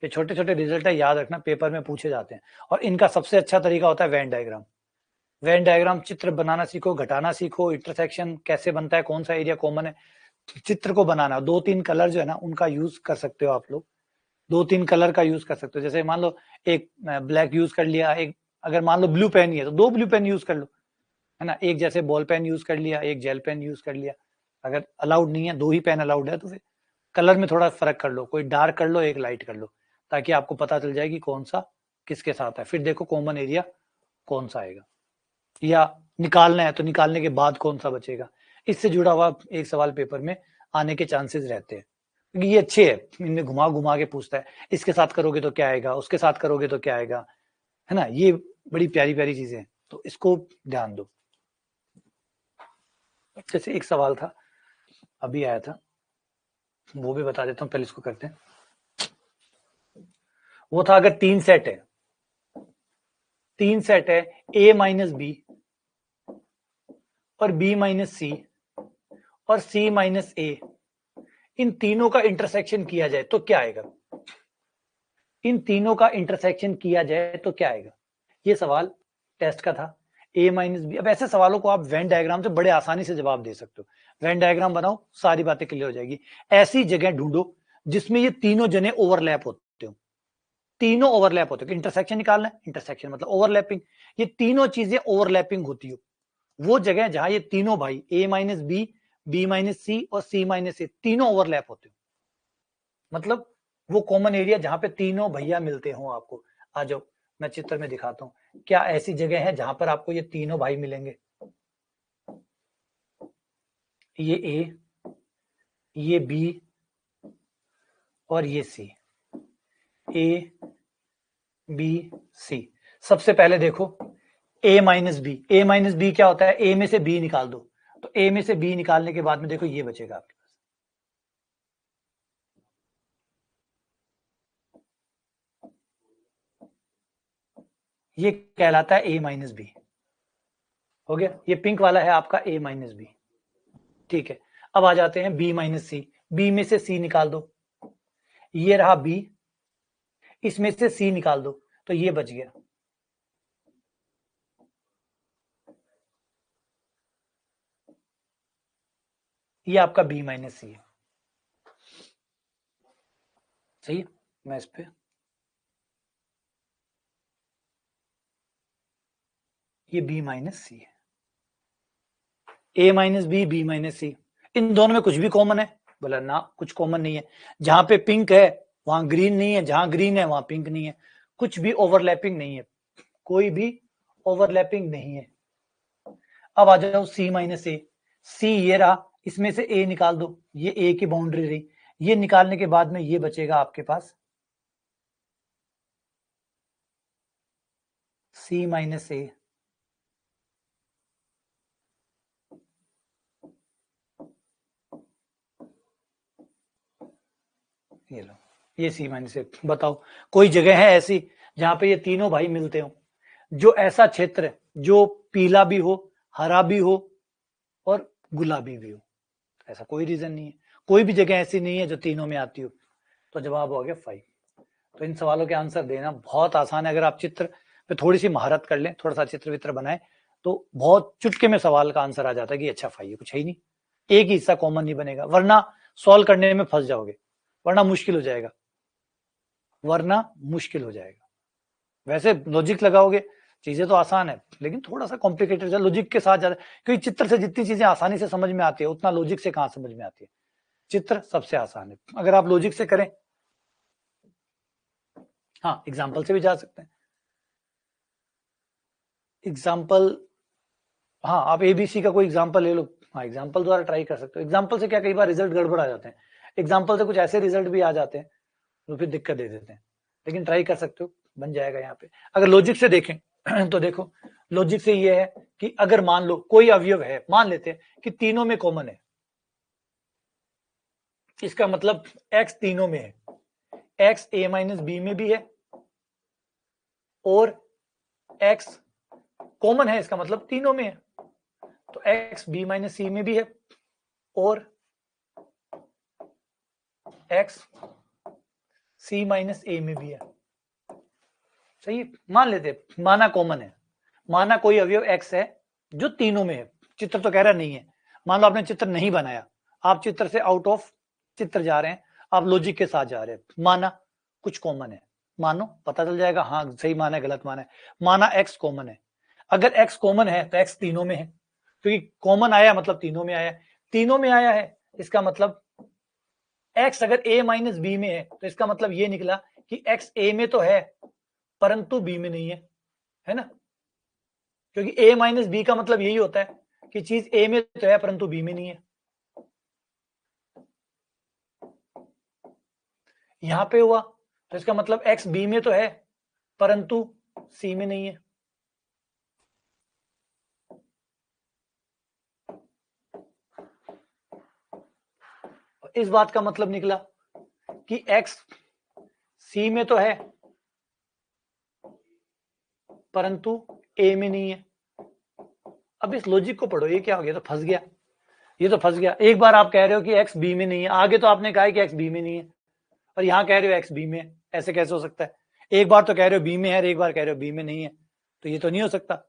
ये छोटे छोटे रिजल्ट है, याद रखना, पेपर में पूछे जाते हैं। और इनका सबसे अच्छा तरीका होता है वेन डायग्राम। वेन डायग्राम, चित्र बनाना सीखो, घटाना सीखो, इंटरसेक्शन कैसे बनता है, कौन सा एरिया कॉमन है, चित्र को बनाना। 2-3 कलर जो है ना उनका यूज कर सकते हो आप लोग, 2-3 कलर का यूज कर सकते हो। जैसे मान लो एक ब्लैक यूज कर लिया, एक अगर मान लो ब्लू पेन ही है तो 2 ब्लू पेन यूज कर लो, है ना। एक जैसे बॉल पेन यूज कर लिया, एक जेल पेन यूज कर लिया। अगर अलाउड नहीं है, 2 ही पेन अलाउड है, तो फिर कलर में थोड़ा फर्क कर लो, कोई डार्क कर लो, एक लाइट कर लो, ताकि आपको पता चल जाए कि कौन सा किसके साथ है। फिर देखो कॉमन एरिया कौन सा आएगा, या निकालना है तो निकालने के बाद कौन सा बचेगा। इससे जुड़ा हुआ एक सवाल पेपर में आने के चांसेस रहते हैं, क्योंकि ये अच्छे है, इनमें घुमा घुमा के पूछता है, इसके साथ करोगे तो क्या आएगा, उसके साथ करोगे तो क्या आएगा, है ना। ये बड़ी प्यारी प्यारी चीजें, तो इसको ध्यान दो। जैसे एक सवाल था अभी आया था, वो भी बता देता हूँ, पहले इसको करते हैं। वो था, अगर 3 सेट है, 3 सेट है ए माइनस बी और बी माइनस सी और सी माइनस ए, इन तीनों का इंटरसेक्शन किया जाए तो क्या आएगा, इन तीनों का इंटरसेक्शन किया जाए तो क्या आएगा। ये सवाल टेस्ट का था, ए माइनस बी। अब ऐसे सवालों को आप वेन डायग्राम से बड़े आसानी से जवाब दे सकते हो। वेन डायग्राम बनाओ, सारी बातें क्लियर हो जाएगी। ऐसी जगह ढूंढो जिसमें ये तीनों जने ओवरलैप होते हो, तीनों ओवरलैप होते हो। इंटरसेक्शन निकालना है, इंटरसेक्शन मतलब ओवरलैपिंग, ये तीनों चीजें ओवरलैपिंग होती हो, वो जगह जहां ये तीनों भाई ए माइनस बी माइनस सी और सी माइनस ए तीनों ओवरलैप होते हो, मतलब वो कॉमन एरिया जहां पे तीनों भैया मिलते हो आपको। आ जाओ, मैं चित्र में दिखाता हूं, क्या ऐसी जगह है जहां पर आपको ये तीनों भाई मिलेंगे, ये ए, ये बी और ये सी, ए बी सी। सबसे पहले देखो ए माइनस बी, ए माइनस बी क्या होता है, ए में से बी निकाल दो, तो ए में से बी निकालने के बाद में देखो ये बचेगा आपके पास, ये कहलाता है ए माइनस बी। हो गया, ये पिंक वाला है आपका ए माइनस बी, ठीक है। अब आ जाते हैं बी माइनस सी, बी में से सी निकाल दो, ये रहा बी, इसमें से सी निकाल दो तो ये बच गया, ये आपका बी माइनस सी है। सही है, मैं इस पे ये बी माइनस सी है, ए माइनस बी माइनस सी। इन दोनों में कुछ भी कॉमन है, बोला ना कुछ कॉमन नहीं है। जहां पे पिंक है वहां ग्रीन नहीं है, जहां ग्रीन है वहां पिंक नहीं है, कुछ भी ओवरलैपिंग नहीं है, कोई भी ओवरलैपिंग नहीं है। अब आ जाओ सी माइनस ए, सी ये रहा, इसमें से ए निकाल दो, ये ए की बाउंड्री रही, ये निकालने के बाद में ये बचेगा आपके पास C माइनस ए, ये लो, ये C माइनस ए। बताओ कोई जगह है ऐसी जहां पे ये तीनों भाई मिलते हो, जो ऐसा क्षेत्र है जो पीला भी हो, हरा भी हो और गुलाबी भी हो? ऐसा कोई रीजन नहीं है, कोई भी जगह ऐसी नहीं है जो तीनों में आती हो। तो जवाब हो गया 5। तो इन सवालों के आंसर देना बहुत आसान है। अगर आप चित्र पे थोड़ी सी महारत कर लें, थोड़ा सा चित्र वित्र बनाए, तो बहुत चुटके में सवाल का आंसर आ जाता है कि अच्छा 5 है, कुछ है ही नहीं, एक ही हिस्सा कॉमन नहीं बनेगा, वरना सॉल्व करने में फंस जाओगे, वरना मुश्किल हो जाएगा, वरना मुश्किल हो जाएगा। वैसे लॉजिक लगाओगे, चीजें तो आसान है, लेकिन थोड़ा सा कॉम्प्लिकेटेड है लॉजिक के साथ ज्यादा, क्योंकि चित्र से जितनी चीजें आसानी से समझ में आती है, उतना लॉजिक से कहां समझ में आती है। चित्र सबसे आसान है, अगर आप लॉजिक से करें, हाँ एग्जाम्पल से भी जा सकते हैं। एग्जाम्पल, हाँ आप एबीसी का कोई एग्जाम्पल ले लो, हाँ एग्जाम्पल द्वारा ट्राई कर सकते हो। एग्जाम्पल से क्या कई बार रिजल्ट गड़बड़ आ जाते हैं, एग्जाम्पल से कुछ ऐसे रिजल्ट भी आ जाते हैं तो फिर दिक्कत दे देते हैं, लेकिन ट्राई कर सकते हो, बन जाएगा यहाँ पे। अगर लॉजिक से देखें तो देखो, लॉजिक से ये है कि अगर मान लो कोई अवयव है, मान लेते हैं कि तीनों में कॉमन है, इसका मतलब x तीनों में है, x a माइनस बी में भी है और x कॉमन है, इसका मतलब तीनों में है, तो x b माइनस सी में भी है और x c माइनस ए में भी है। सही, मान लेते, माना कॉमन है, माना कोई अवयव x है जो तीनों में है, चित्र तो कह रहा नहीं है, मान लो आपने चित्र नहीं बनाया, आप चित्र से आउट ऑफ चित्र जा रहे हैं, आप लॉजिक के साथ जा रहे हैं, माना कुछ कॉमन है, मानो पता चल जाएगा हाँ सही माना है गलत माना है। माना x कॉमन है, अगर x कॉमन है तो x तीनों में है, क्योंकि कॉमन आया मतलब तीनों में आया, तीनों में आया है, इसका मतलब x अगर a माइनस बी में है तो इसका मतलब ये निकला कि x a में तो है परंतु b में नहीं है ना, क्योंकि a माइनस बी का मतलब यही होता है कि चीज a में तो है परंतु b में नहीं है। यहां पे हुआ तो इसका मतलब x b में तो है परंतु c में नहीं है। इस बात का मतलब निकला कि x c में तो है परंतु a में नहीं है। अब इस लॉजिक को पढ़ो, ये क्या हो गया, तो फंस गया, ये तो फंस गया। एक बार आप कह रहे हो कि x b में नहीं है, आगे तो आपने कहा है कि x b में नहीं है, और यहां कह रहे हो x b में है, ऐसे कैसे हो सकता है? एक बार तो कह रहे हो b में है और एक बार कह रहे हो b में नहीं है, तो ये तो नहीं हो सकता।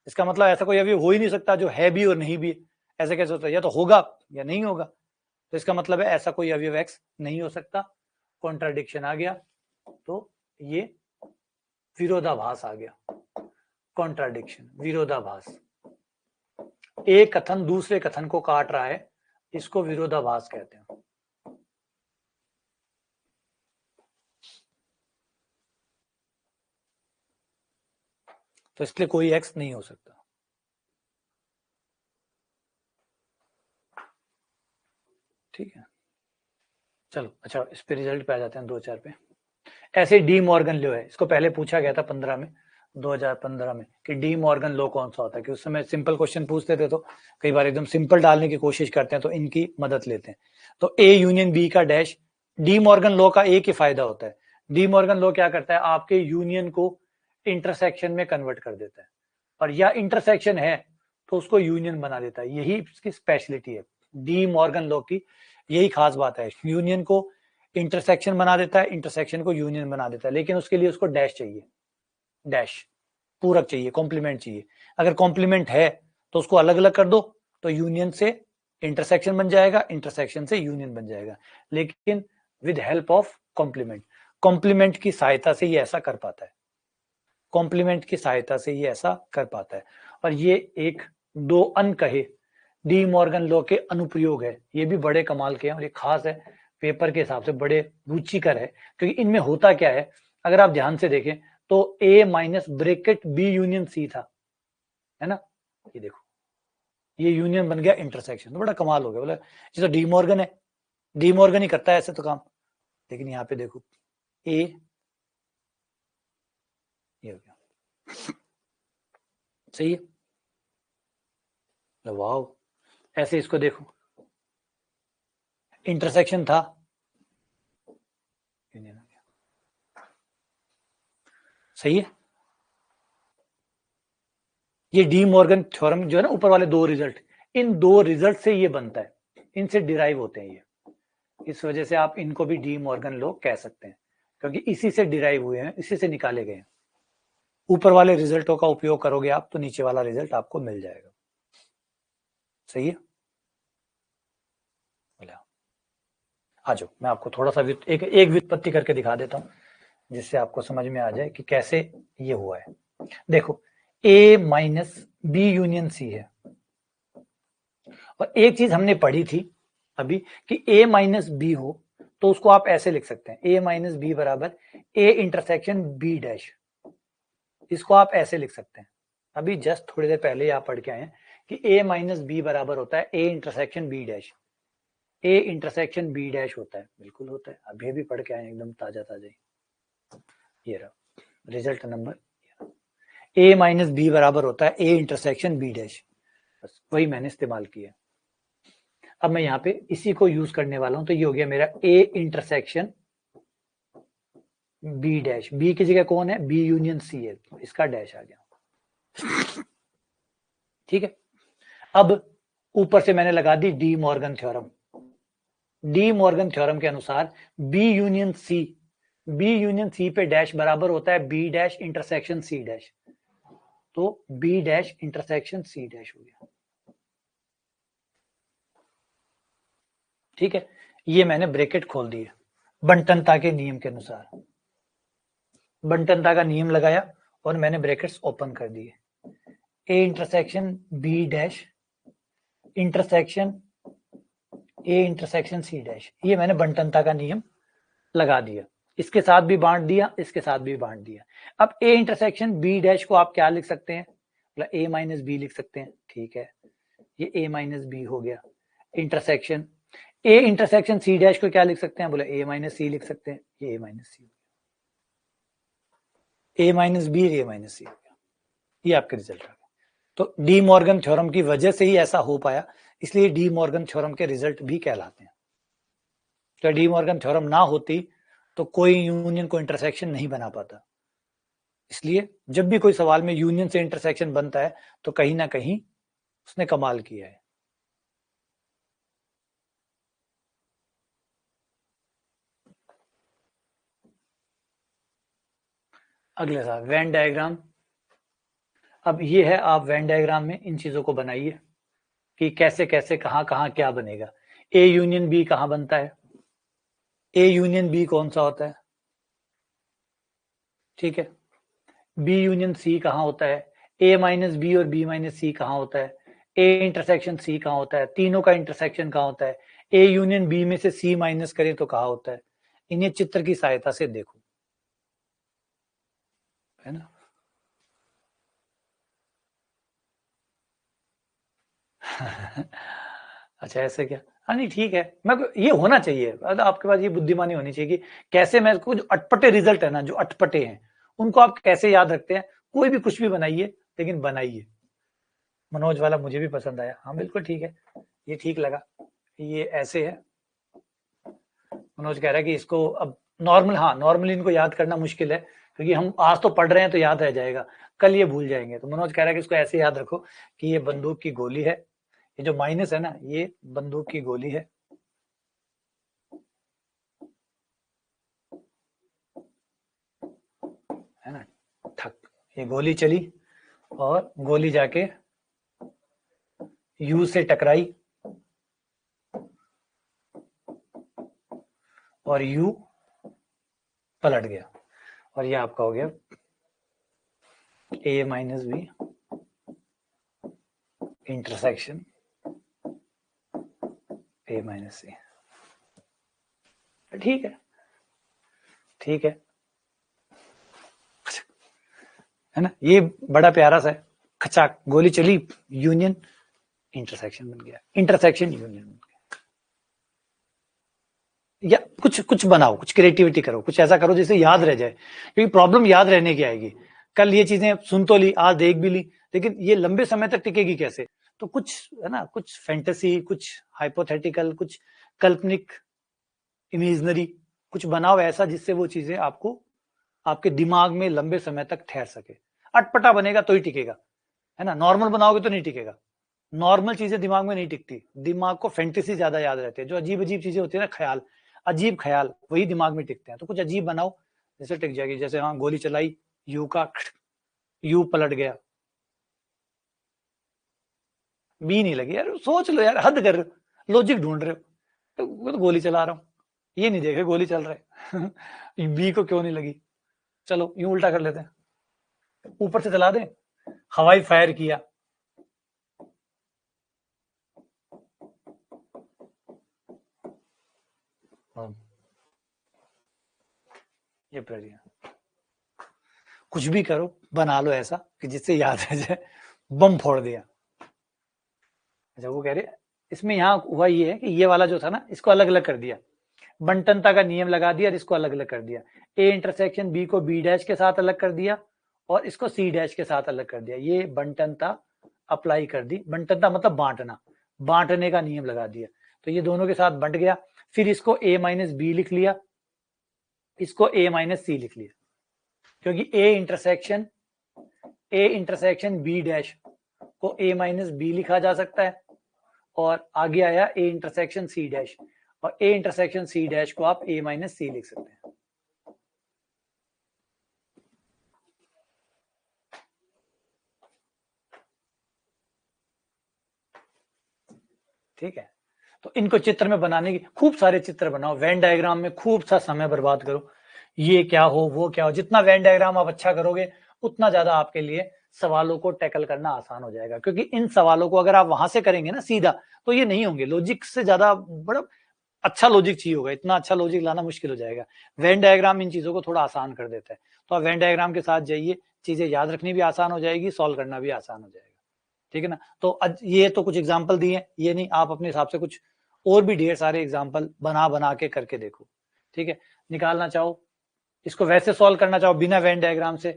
इसका मतलब ऐसा कोई अभी हो ही नहीं सकता जो है भी और नहीं भी, ऐसे कैसे होता है? या तो होगा या नहीं होगा, तो इसका मतलब है ऐसा कोई अवयव x नहीं हो सकता, कॉन्ट्राडिक्शन आ गया, तो ये विरोधाभास आ गया, कॉन्ट्राडिक्शन, विरोधाभास। एक कथन दूसरे कथन को काट रहा है, इसको विरोधाभास कहते हैं। तो इसलिए कोई x नहीं हो सकता। ठीक है, चलो अच्छा इस पे रिजल्ट पे आ जाते हैं, 2-4 पे। ऐसे डी मॉर्गन लॉ है, इसको पहले पूछा गया था 15 में, 2015 में, कि डी मॉर्गन लॉ कौन सा होता है, कि उस समय सिंपल क्वेश्चन पूछते थे तो कई बार एकदम सिंपल डालने की कोशिश करते हैं, तो इनकी मदद लेते हैं। तो ए यूनियन बी का डैश, डी मॉर्गन लॉ का एक ही फायदा होता है, डी मॉर्गन लॉ क्या करता है, आपके यूनियन को इंटरसेक्शन में कन्वर्ट कर देता है, और या इंटरसेक्शन है तो उसको यूनियन बना देता है, यही इसकी स्पेशलिटी है डी मॉर्गन लॉ की, यही खास बात है, यूनियन को इंटरसेक्शन बना देता है, इंटरसेक्शन को यूनियन बना देता है, लेकिन उसके लिए उसको डैश चाहिए, डैश पूरक चाहिए, कॉम्प्लीमेंट चाहिए। अगर कॉम्प्लीमेंट है तो उसको अलग अलग कर दो, तो यूनियन से इंटरसेक्शन बन जाएगा, इंटरसेक्शन से यूनियन बन जाएगा, लेकिन with help of complement, complement की सहायता से ये ऐसा कर पाता है, कॉम्प्लीमेंट की सहायता से ये ऐसा कर पाता है। और ये एक दो अनकहे डी मॉर्गन लॉ के अनुप्रयोग है, ये भी बड़े कमाल के हैं और ये खास है, पेपर के हिसाब से बड़े रुचिकर है, क्योंकि इनमें होता क्या है, अगर आप ध्यान से देखें तो A minus bracket B union C था, है ना, ये देखो ये यूनियन बन गया इंटरसेक्शन, तो बड़ा कमाल हो गया, बोला ये तो डी मॉर्गन है, डी मॉर्गन ही करता है ऐसे तो काम, लेकिन यहाँ पे देखो ए, ये हो गया, सही है, वाओ। ऐसे इसको देखो, इंटरसेक्शन था, सही है। ये डी मॉर्गन थ्योरम जो है ना, ऊपर वाले दो रिजल्ट, इन दो रिजल्ट से ये बनता है, इनसे डिराइव होते हैं ये। इस वजह से आप इनको भी डी मॉर्गन लॉ कह सकते हैं, क्योंकि इसी से डिराइव हुए हैं, इसी से निकाले गए हैं। ऊपर वाले रिजल्टों का उपयोग करोगे आप तो नीचे वाला रिजल्ट आपको मिल जाएगा। सही है, आ जाओ मैं आपको थोड़ा सा एक व्युत्पत्ति करके दिखा देता हूं, जिससे आपको समझ में आ जाए कि कैसे ये हुआ है। देखो, A minus B union C है, और एक चीज हमने पढ़ी थी अभी कि A माइनस बी हो तो उसको आप ऐसे लिख सकते हैं, A माइनस बी बराबर A इंटरसेक्शन बी डैश। इसको आप ऐसे लिख सकते हैं, अभी जस्ट थोड़ी देर पहले ही आप पढ़ के आए हैं कि A माइनस बी बराबर होता है A intersection B dash. A intersection B dash होता है, बिल्कुल होता है, अभी भी पढ़ के आए एकदम ताजा ताजा। ये रहा result number, A minus B बराबर होता है A इंटरसेक्शन बी डैश, बस वही मैंने इस्तेमाल किया। अब मैं यहाँ पे इसी को यूज करने वाला हूं, तो ये हो गया मेरा A intersection B dash. B की जगह कौन है, बी यूनियन सी है, इसका डैश आ गया। ठीक है, अब ऊपर से मैंने लगा दी De Morgan theorem. De Morgan theorem के अनुसार बी यूनियन सी पे डैश बराबर होता है B dash intersection C dash, तो B dash intersection C dash हो गया। ठीक है, ये मैंने ब्रैकेट खोल दिए बंटनता के नियम के अनुसार, बंटनता का नियम लगाया और मैंने ब्रैकेट्स ओपन कर दिए। A intersection B dash intersection A intersection C dash, ये मैंने बंटनता का नियम लगा दिया, इसके साथ भी बांट दिया, इसके साथ भी बांट दिया। अब ए इंटरसेक्शन बी डैश को आप क्या लिख सकते हैं, मतलब ए माइनस बी लिख सकते हैं। ठीक है, ये ए माइनस बी हो गया। Intersection A intersection C dash को क्या लिख सकते हैं, बोले ए माइनस सी लिख सकते हैं, ये ए माइनस सी, ए माइनस बी, ए माइनस सी हो गया। ये आपके रिजल्ट आ गया। तो डी मॉर्गन थ्योरम की वजह से ही ऐसा हो पाया, इसलिए डी मॉर्गन थ्योरम के रिजल्ट भी कहलाते हैं। तो डी मॉर्गन थ्योरम ना होती तो कोई यूनियन को इंटरसेक्शन नहीं बना पाता, इसलिए जब भी कोई सवाल में यूनियन से इंटरसेक्शन बनता है तो कहीं ना कहीं उसने कमाल किया है। अगले साल वेन डायग्राम। अब ये है, आप वेन डायग्राम में इन चीजों को बनाइए कि कैसे कैसे कहां कहां क्या बनेगा। ए यूनियन बी कहां बनता है, ए यूनियन बी कौन सा होता है, ठीक है। बी यूनियन सी कहां होता है, ए माइनस बी और बी माइनस सी कहां होता है, ए इंटरसेक्शन सी कहां होता है, तीनों का इंटरसेक्शन कहां होता है, ए यूनियन बी में से सी माइनस करें तो कहां होता है। इन्हें चित्र की सहायता से देखो, है ना। अच्छा ऐसे क्या, हाँ नहीं ठीक है, मैं ये होना चाहिए, आपके पास ये बुद्धिमानी होनी चाहिए कि कैसे मैं जो अटपटे रिजल्ट है ना, जो अटपटे हैं उनको आप कैसे याद रखते हैं। कोई भी कुछ भी बनाइए, लेकिन बनाइए। मनोज वाला मुझे भी पसंद आया, हाँ बिल्कुल ठीक है, ये ठीक लगा। ये ऐसे है, मनोज कह रहा है कि इसको अब नॉर्मल, हाँ नॉर्मली इनको याद करना मुश्किल है, क्योंकि हम आज तो पढ़ रहे हैं तो याद रह जाएगा, कल ये भूल जाएंगे। तो मनोज कह रहा है कि इसको ऐसे याद रखो कि ये बंदूक की गोली है, ये जो माइनस है ना, ये बंदूक की गोली है, है ना। ठक, ये गोली चली और गोली जाके यू से टकराई और यू पलट गया, और ये आपका हो गया A minus B intersection A minus C. ठीक है, ठीक है ना। ये बड़ा प्यारा सा है, खचाक गोली चली, यूनियन इंटरसेक्शन बन गया, इंटरसेक्शन यूनियन बन गया। या कुछ कुछ बनाओ, कुछ क्रिएटिविटी करो, कुछ ऐसा करो जिससे याद रह जाए, क्योंकि प्रॉब्लम याद रहने की आएगी। कल ये चीजें सुन तो ली, आज देख भी ली, लेकिन ये लंबे समय तक टिकेगी कैसे? तो कुछ है ना, कुछ फैंटेसी, कुछ हाइपोथेटिकल, कुछ काल्पनिक, इमेजिनरी कुछ बनाओ ऐसा जिससे वो चीजें आपको आपके दिमाग में लंबे समय तक ठहर सके। अटपटा बनेगा तो ही टिकेगा, है ना, नॉर्मल बनाओगे तो नहीं टिकेगा। नॉर्मल चीजें दिमाग में नहीं टिकती, दिमाग को फैंटेसी ज्यादा याद रहती है, जो अजीब अजीब चीजें होती है ना, ख्याल, अजीब ख्याल, वही दिमाग में टिकते हैं। तो कुछ अजीब बनाओ जैसे टिक जाएगी। जैसे हाँ, गोली चलाई, यू का यू पलट गया, बी नहीं लगी यार, सोच लो यार, हद कर रहे हो, लॉजिक ढूंढ रहे हो। तो मैं तो गोली चला रहा हूँ, ये नहीं देख रहे गोली चल रहा है बी को क्यों नहीं लगी? चलो यूं उल्टा कर लेते हैं, ऊपर से चला दें, हवाई फायर किया, ये कुछ भी करो, बना लो ऐसा कि जिससे याद आ जाए, बम फोड़ दिया। अच्छा, वो कह रहे इसमें यहाँ हुआ ये है कि ये वाला जो था ना, इसको अलग अलग कर दिया, बंटनता का नियम लगा दिया और इसको अलग अलग कर दिया। ए इंटरसेक्शन बी को बी डैश के साथ अलग कर दिया और इसको सी डैश के साथ अलग कर दिया। ये बंटनता अप्लाई कर दी, बंटनता मतलब बांटना, बांटने का नियम लगा दिया। तो ये दोनों के साथ बंट गया। फिर इसको ए माइनस बी लिख लिया, इसको ए माइनस सी लिख लिया, क्योंकि ए इंटरसेक्शन बी डैश को ए माइनस बी लिखा जा सकता है, और आगे आया ए इंटरसेक्शन सी डैश, और ए इंटरसेक्शन सी डैश को आप ए माइनस सी लिख सकते हैं। ठीक है, तो इनको चित्र में बनाने की, खूब सारे चित्र बनाओ, वेन डायग्राम में खूब सा समय बर्बाद करो, ये क्या हो वो क्या हो। जितना वेन डायग्राम आप अच्छा करोगे उतना ज्यादा आपके लिए सवालों को टैकल करना आसान हो जाएगा, क्योंकि इन सवालों को अगर आप वहां से करेंगे ना सीधा, तो ये नहीं होंगे। लॉजिक से ज्यादा बड़ा अच्छा लॉजिक चाहिए होगा, इतना अच्छा लॉजिक लाना मुश्किल हो जाएगा। वेन डायग्राम इन चीजों को थोड़ा आसान कर देता है। तो आप वेन डायग्राम के साथ जाइए, चीजें याद रखनी भी आसान हो जाएगी, सॉल्व करना भी आसान हो जाएगा। ठीक है ना? तो ये तो कुछ एग्जाम्पल दिए, ये नहीं, आप अपने हिसाब से कुछ और भी ढेर सारे एग्जाम्पल बना बना के करके देखो। ठीक है, निकालना चाहो, इसको वैसे सॉल्व करना चाहो बिना वेन डायग्राम से,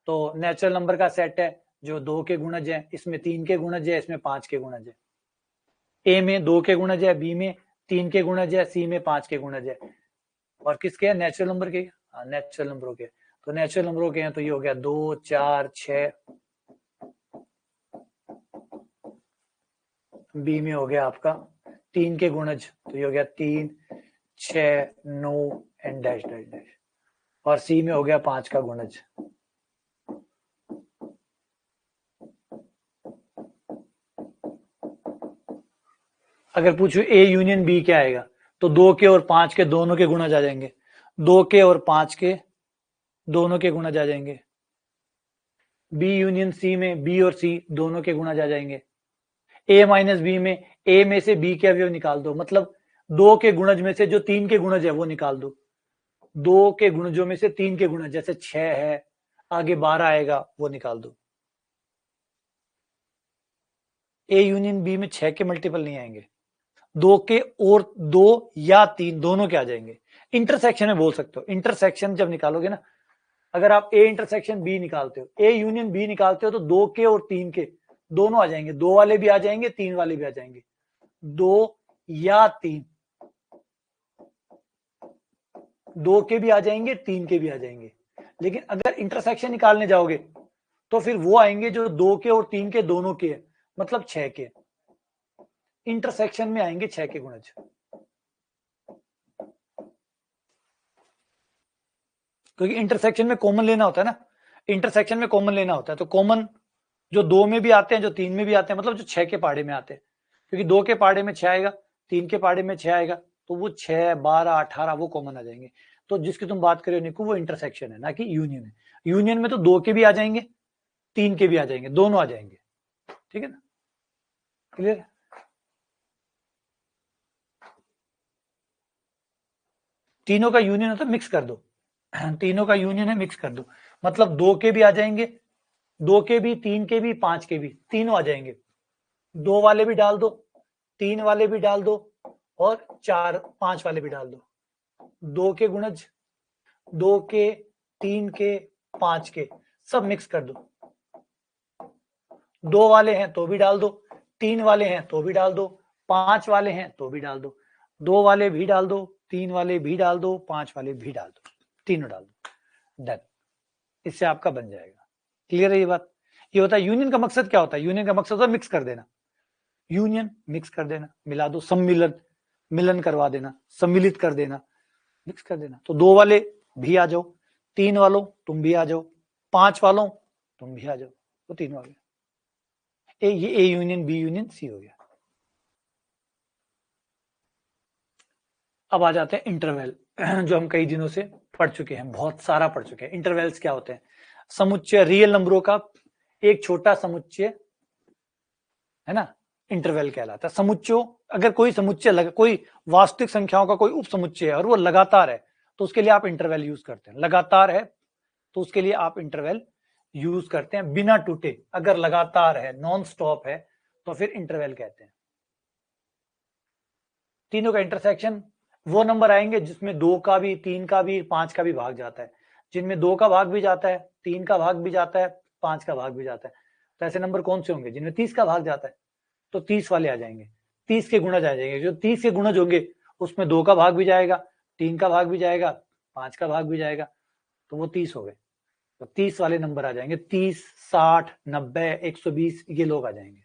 तो नेचुरल नंबर का सेट है जो 2 के गुणज है, इसमें 3 के गुणज है, इसमें 5 के गुणज है। ए में 2 के गुणज है, बी में 3 के गुणज है, सी में 5 के गुणज है। और किसके हैं? नेचुरल नंबर के। हाँ, नेचुरल नंबरों के। तो नेचुरल नंबरों के हैं, तो ये हो गया 2, 4, 6। बी में हो गया आपका 3 के गुणज, तो ये हो गया 3, 6, 9 एंड डैश डैश डैश। और सी में हो गया 5 का गुणज। अगर पूछो ए यूनियन बी क्या आएगा, तो 2 के और 5 के दोनों के गुणज आ जाएंगे, 2 के और 5 के दोनों के गुणज आ जाएंगे। बी यूनियन सी में बी और सी दोनों के गुणज आ जाएंगे। ए माइनस बी में ए में से बी के अवयव निकाल दो, मतलब 2 के गुणज में से जो 3 के गुणज है वो निकाल दो। 2 के गुणजों में से 3 के गुणज, जैसे 6 है, आगे 12 आएगा, वो निकाल दो। ए यूनियन बी में 6 के मल्टीपल नहीं आएंगे, 2 के और 2 या 3 दोनों के आ जाएंगे। इंटरसेक्शन में बोल सकते हो, इंटरसेक्शन जब निकालोगे ना, अगर आप ए इंटरसेक्शन बी निकालते हो, ए यूनियन बी निकालते हो, तो 2 के और 3 के दोनों आ जाएंगे, 2 वाले भी आ जाएंगे, 3 वाले भी आ जाएंगे, 2 या 3, 2 के भी आ जाएंगे, 3 के भी आ जाएंगे। लेकिन अगर इंटरसेक्शन निकालने जाओगे तो फिर वो आएंगे जो 2 के और 3 के दोनों के, मतलब 6 के। इंटरसेक्शन में आएंगे 6 के गुणज, क्योंकि इंटरसेक्शन में कॉमन लेना होता है ना, इंटरसेक्शन में कॉमन लेना होता है। तो कॉमन जो 2 में भी आते हैं, जो 3 में भी आते हैं, मतलब जो 6 के पहाड़े में आते हैं, क्योंकि 2 के पहाड़े में 6 आएगा, 3 के पहाड़े में 6 आएगा, तो वो 6, 12, 18 वो कॉमन आ जाएंगे। तो जिसकी तुम बात कर रहे हो निकू, वो इंटरसेक्शन है, ना कि यूनियन है। यूनियन में तो 2 के भी आ जाएंगे, 3 के भी आ जाएंगे, दोनों आ जाएंगे। ठीक है ना? क्लियर? तीनों का यूनियन है तो मिक्स कर दो, तीनों का यूनियन है, मिक्स कर दो, मतलब 2 के भी आ जाएंगे, 2 के भी, 3 के भी, 5 के भी, तीनों आ जाएंगे। 2 वाले भी डाल दो, 3 वाले भी डाल दो, और 4, 5 वाले भी डाल दो। 2 के गुणज, 2 के, 3 के, 5 के, सब मिक्स कर दो। 2 वाले हैं तो भी डाल दो, 3 वाले हैं तो भी डाल दो, 5 वाले हैं तो भी डाल दो, 2 वाले भी डाल दो, 3 वाले भी डाल दो, 5 वाले भी डाल दो, तीनों डाल दो, डन। इससे आपका बन जाएगा। क्लियर है ये बात? ये होता है यूनियन का मकसद क्या होता है? यूनियन का मकसद होता है मिक्स कर देना, यूनियन मिक्स कर देना, मिला दो, सम्मिलन मिलन करवा देना, सम्मिलित कर देना, मिक्स कर देना। तो 2 वाले भी आ जाओ, 3 वालों तुम भी आ जाओ, 5 वालों तुम भी आ जाओ, तो तीनों आ गए। ये A union B union C हो गया। अब आ जाते हैं इंटरवल, जो हम कई दिनों से पढ़ चुके हैं, बहुत सारा पढ़ चुके हैं। इंटरवल्स क्या होते हैं? समुच्चय रियल नंबरों का एक छोटा समुच्चय है ना, इंटरवल कहलाता है। समुच्चयों, अगर कोई समुच्चय कोई वास्तविक संख्याओं का कोई उप समुच्चय है और वो लगातार है तो उसके लिए आप इंटरवल यूज करते हैं। लगातार है तो उसके लिए आप इंटरवल यूज करते हैं बिना टूटे। अगर लगातार है, नॉन स्टॉप है, तो फिर इंटरवल कहते हैं। तीनों का इंटरसेक्शन वो नंबर आएंगे जिसमें 2 का भी, 3 का भी, 5 का भी भाग जाता है। जिनमें 2 का भाग भी जाता है, 3 का भाग भी जाता है, 5 का भाग भी जाता है। तो ऐसे नंबर कौन से होंगे? जिनमें 30 का भाग जाता है, तो 30 वाले आ जाएंगे। 30 के गुणज आ जाएंगे। जो 30 के गुणज होंगे उसमें 2 का भाग भी जाएगा, 3 का भाग भी जाएगा, 5 का भाग भी जाएगा, तो वो 30 हो गए। तो 30 वाले नंबर आ जाएंगे। 30, 60, 90, 120 ये लोग आ जाएंगे,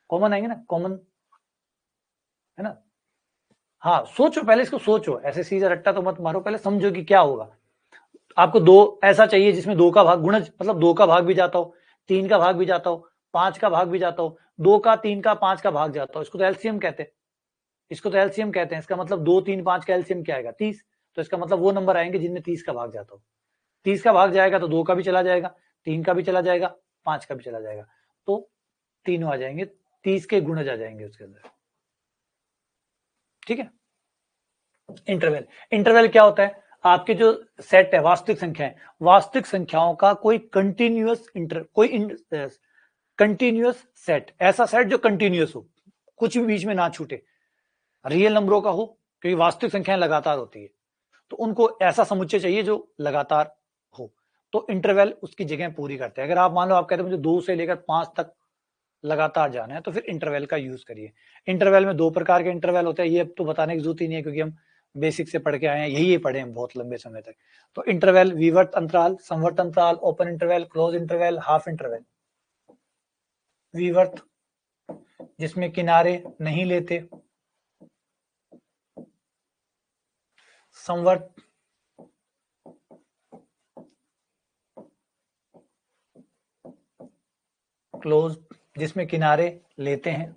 कॉमन आएंगे ना, कॉमन है ना। हाँ, सोचो पहले, इसको सोचो, ऐसे सीधा रट्टा तो मत मारो, पहले समझो कि क्या होगा। आपको 2 ऐसा चाहिए जिसमें 2 का भाग, गुणज मतलब 2 का भाग भी जाता हो, 3 का भाग भी जाता हो, 5 का भाग भी जाता हो, 2 का, 3 का, 5 का भाग जाता हो। इसको तो एलसीएम कहते हैं। इसको तो एलसीएम कहते हैं। इसका मतलब 2, 3, 5 का एलसीएम क्या आएगा? 30। तो इसका मतलब वो नंबर आएंगे जिनमें 30 का भाग जाता हो। 30 का भाग जाएगा तो 2 का भी चला जाएगा, 3 का भी चला जाएगा, 5 का भी चला जाएगा, तो तीनों आ जाएंगे। 30 के गुणज आ जाएंगे उसके अंदर। ठीक है। इंटरवल, इंटरवल क्या होता है? आपके जो सेट है वास्तविक संख्याएं, वास्तविक संख्याओं का कोई कंटिन्यूअस कंटिन्यूअस सेट, ऐसा सेट जो कंटिन्यूअस हो, कुछ भी बीच में ना छूटे, रियल नंबरों का हो, क्योंकि वास्तविक संख्याएं लगातार होती है, तो उनको ऐसा समुच्चय चाहिए जो लगातार हो। तो इंटरवल उसकी जगह पूरी करते हैं। अगर आप मान लो आप कहते हैं मुझे 2 से लेकर 5 तक लगातार जाना है, तो फिर इंटरवल का यूज करिए। इंटरवल में 2 प्रकार के इंटरवल होते हैं। ये अब तो बताने की जरूरत ही नहीं है, क्योंकि हम बेसिक से पढ़ के आए हैं, यही पढ़े हैं बहुत लंबे समय तक। तो इंटरवल विवर्त अंतराल, समवर्त अंतराल, open interval, close interval, half interval. विवर्त जिसमें किनारे नहीं लेते, समवर्त क्लोज जिसमें किनारे लेते हैं,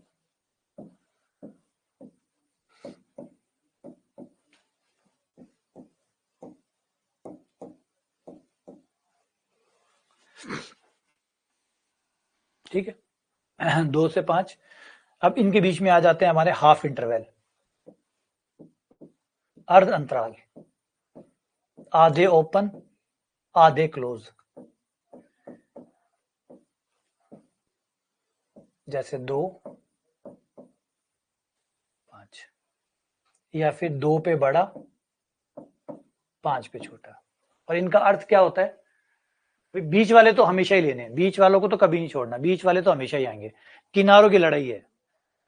ठीक है। 2 से 5। अब इनके बीच में आ जाते हैं हमारे हाफ इंटरवल, अर्ध अंतराल, आधे ओपन आधे क्लोज। जैसे 2, 5, या फिर 2 पे बड़ा 5 पे छोटा। और इनका अर्थ क्या होता है? बीच वाले तो हमेशा ही लेने हैं, बीच वालों को तो कभी नहीं छोड़ना, बीच वाले तो हमेशा ही आएंगे। किनारों की लड़ाई है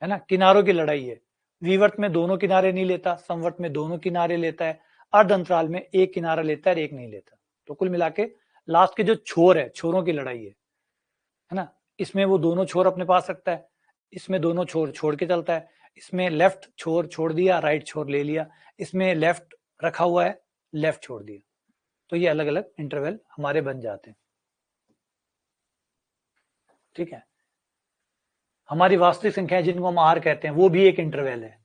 ना, किनारों की लड़ाई है। विवर्त में दोनों किनारे नहीं लेता, समवर्त में दोनों किनारे लेता है, अर्ध अंतराल में एक किनारा लेता है और एक नहीं लेता। तो कुल मिला के लास्ट के जो छोर है, छोरों की लड़ाई है ना। इसमें वो दोनों छोर अपने पास रखता है, इसमें दोनों छोर छोड़ के चलता है, इसमें लेफ्ट छोर छोड़ दिया, राइट छोर ले लिया, इसमें लेफ्ट रखा हुआ है, लेफ्ट छोड़ दिया। तो ये अलग अलग इंटरवल हमारे बन जाते हैं। ठीक है। हमारी वास्तविक संख्या जिनको हम आर कहते हैं वो भी एक इंटरवल है।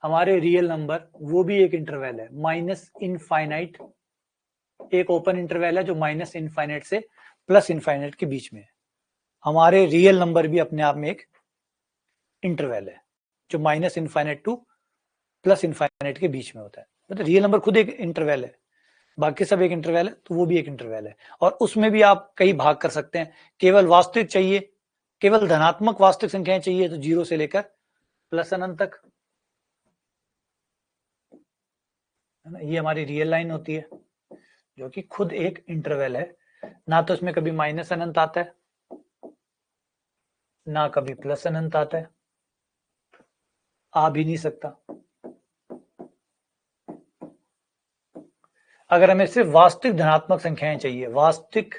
हमारे रियल नंबर वो भी एक इंटरवल है। माइनस इनफाइनाइट एक ओपन इंटरवल है जो माइनस इनफाइनाइट से प्लस इनफाइनाइट के बीच में है। हमारे रियल नंबर भी अपने आप में एक इंटरवल है जो minus infinite two plus infinite के बीच में होता है। मतलब रियल नंबर खुद एक इंटरवल है, बाकी सब एक इंटरवल है, तो वो भी एक इंटरवल है। और उसमें भी आप कई भाग कर सकते हैं। केवल वास्तविक चाहिए, केवल धनात्मक वास्तविक संख्याएं चाहिए तो 0 से लेकर प्लस अनंत तक, है ना। ये हमारी रियल लाइन होती है जो कि खुद एक इंटरवल है। ना तो इसमें कभी माइनस अनंत आता है ना कभी प्लस अनंत आता है, आ भी नहीं सकता। अगर हमें सिर्फ वास्तविक धनात्मक संख्याएं चाहिए, वास्तविक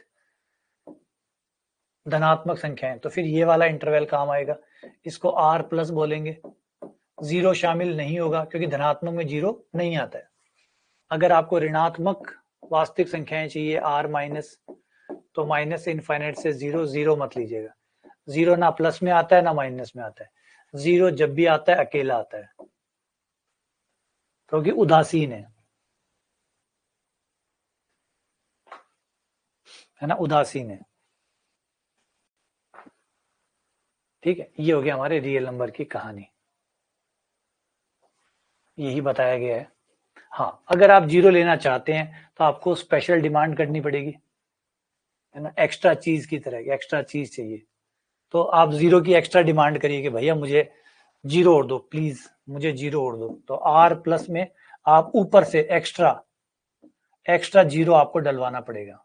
धनात्मक संख्याएं, तो फिर ये वाला इंटरवल काम आएगा, इसको आर प्लस बोलेंगे। जीरो शामिल नहीं होगा क्योंकि धनात्मक में जीरो नहीं आता है। अगर आपको ऋणात्मक वास्तविक संख्याएं चाहिए आर माइनस, तो माइनस से इनफाइनाइट से जीरो, जीरो मत लीजिएगा। जीरो ना प्लस में आता है ना माइनस में आता है, जीरो जब भी आता है अकेला आता है, क्योंकि उदासीन है ना, उदासीन है। ठीक है, ये हो गया हमारे रियल नंबर की कहानी, यही बताया गया है। हाँ, अगर आप जीरो लेना चाहते हैं तो आपको स्पेशल डिमांड करनी पड़ेगी, है ना, एक्स्ट्रा चीज की तरह, एक्स्ट्रा चीज चाहिए तो आप जीरो की एक्स्ट्रा डिमांड करिए कि भैया मुझे जीरो और दो, प्लीज मुझे जीरो और दो। तो आर प्लस में आप ऊपर से एक्स्ट्रा जीरो आपको डलवाना पड़ेगा।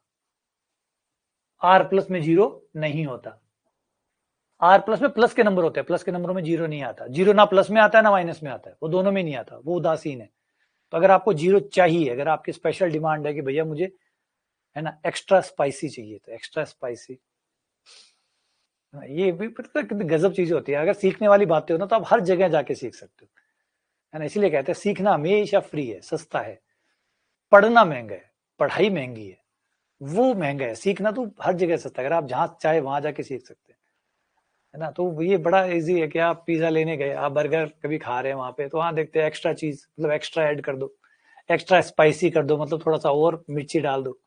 आर प्लस में जीरो नहीं होता, आर प्लस में प्लस के नंबर होते हैं, प्लस के नंबरों में जीरो नहीं आता। जीरो ना प्लस में आता है ना माइनस में आता है, वो दोनों में नहीं आता, वो उदासीन है। तो अगर आपको जीरो चाहिए, अगर आपकी स्पेशल डिमांड है कि भैया मुझे, है ना, एक्स्ट्रा स्पाइसी चाहिए, तो एक्स्ट्रा स्पाइसी, ये भी पता कितनी गजब चीज होती है। अगर सीखने वाली बातें हो ना तो आप हर जगह जाके सीख सकते हो, है ना। इसीलिए कहते हैं सीखना हमेशा फ्री है, सस्ता है। पढ़ना महंगा है, पढ़ाई महंगी है, वो महंगा है। सीखना तो हर जगह सस्ता है, अगर आप जहां चाहे वहां जाके सीख सकते हैं, है ना। तो ये बड़ा इजी है कि आप पिज्जा लेने गए, आप बर्गर कभी खा रहे हैं वहां पे, तो वहां देखते हैं एक्स्ट्रा चीज, मतलब एक्स्ट्रा ऐड कर दो, एक्स्ट्रा स्पाइसी कर दो, मतलब थोड़ा सा और मिर्ची डाल दो।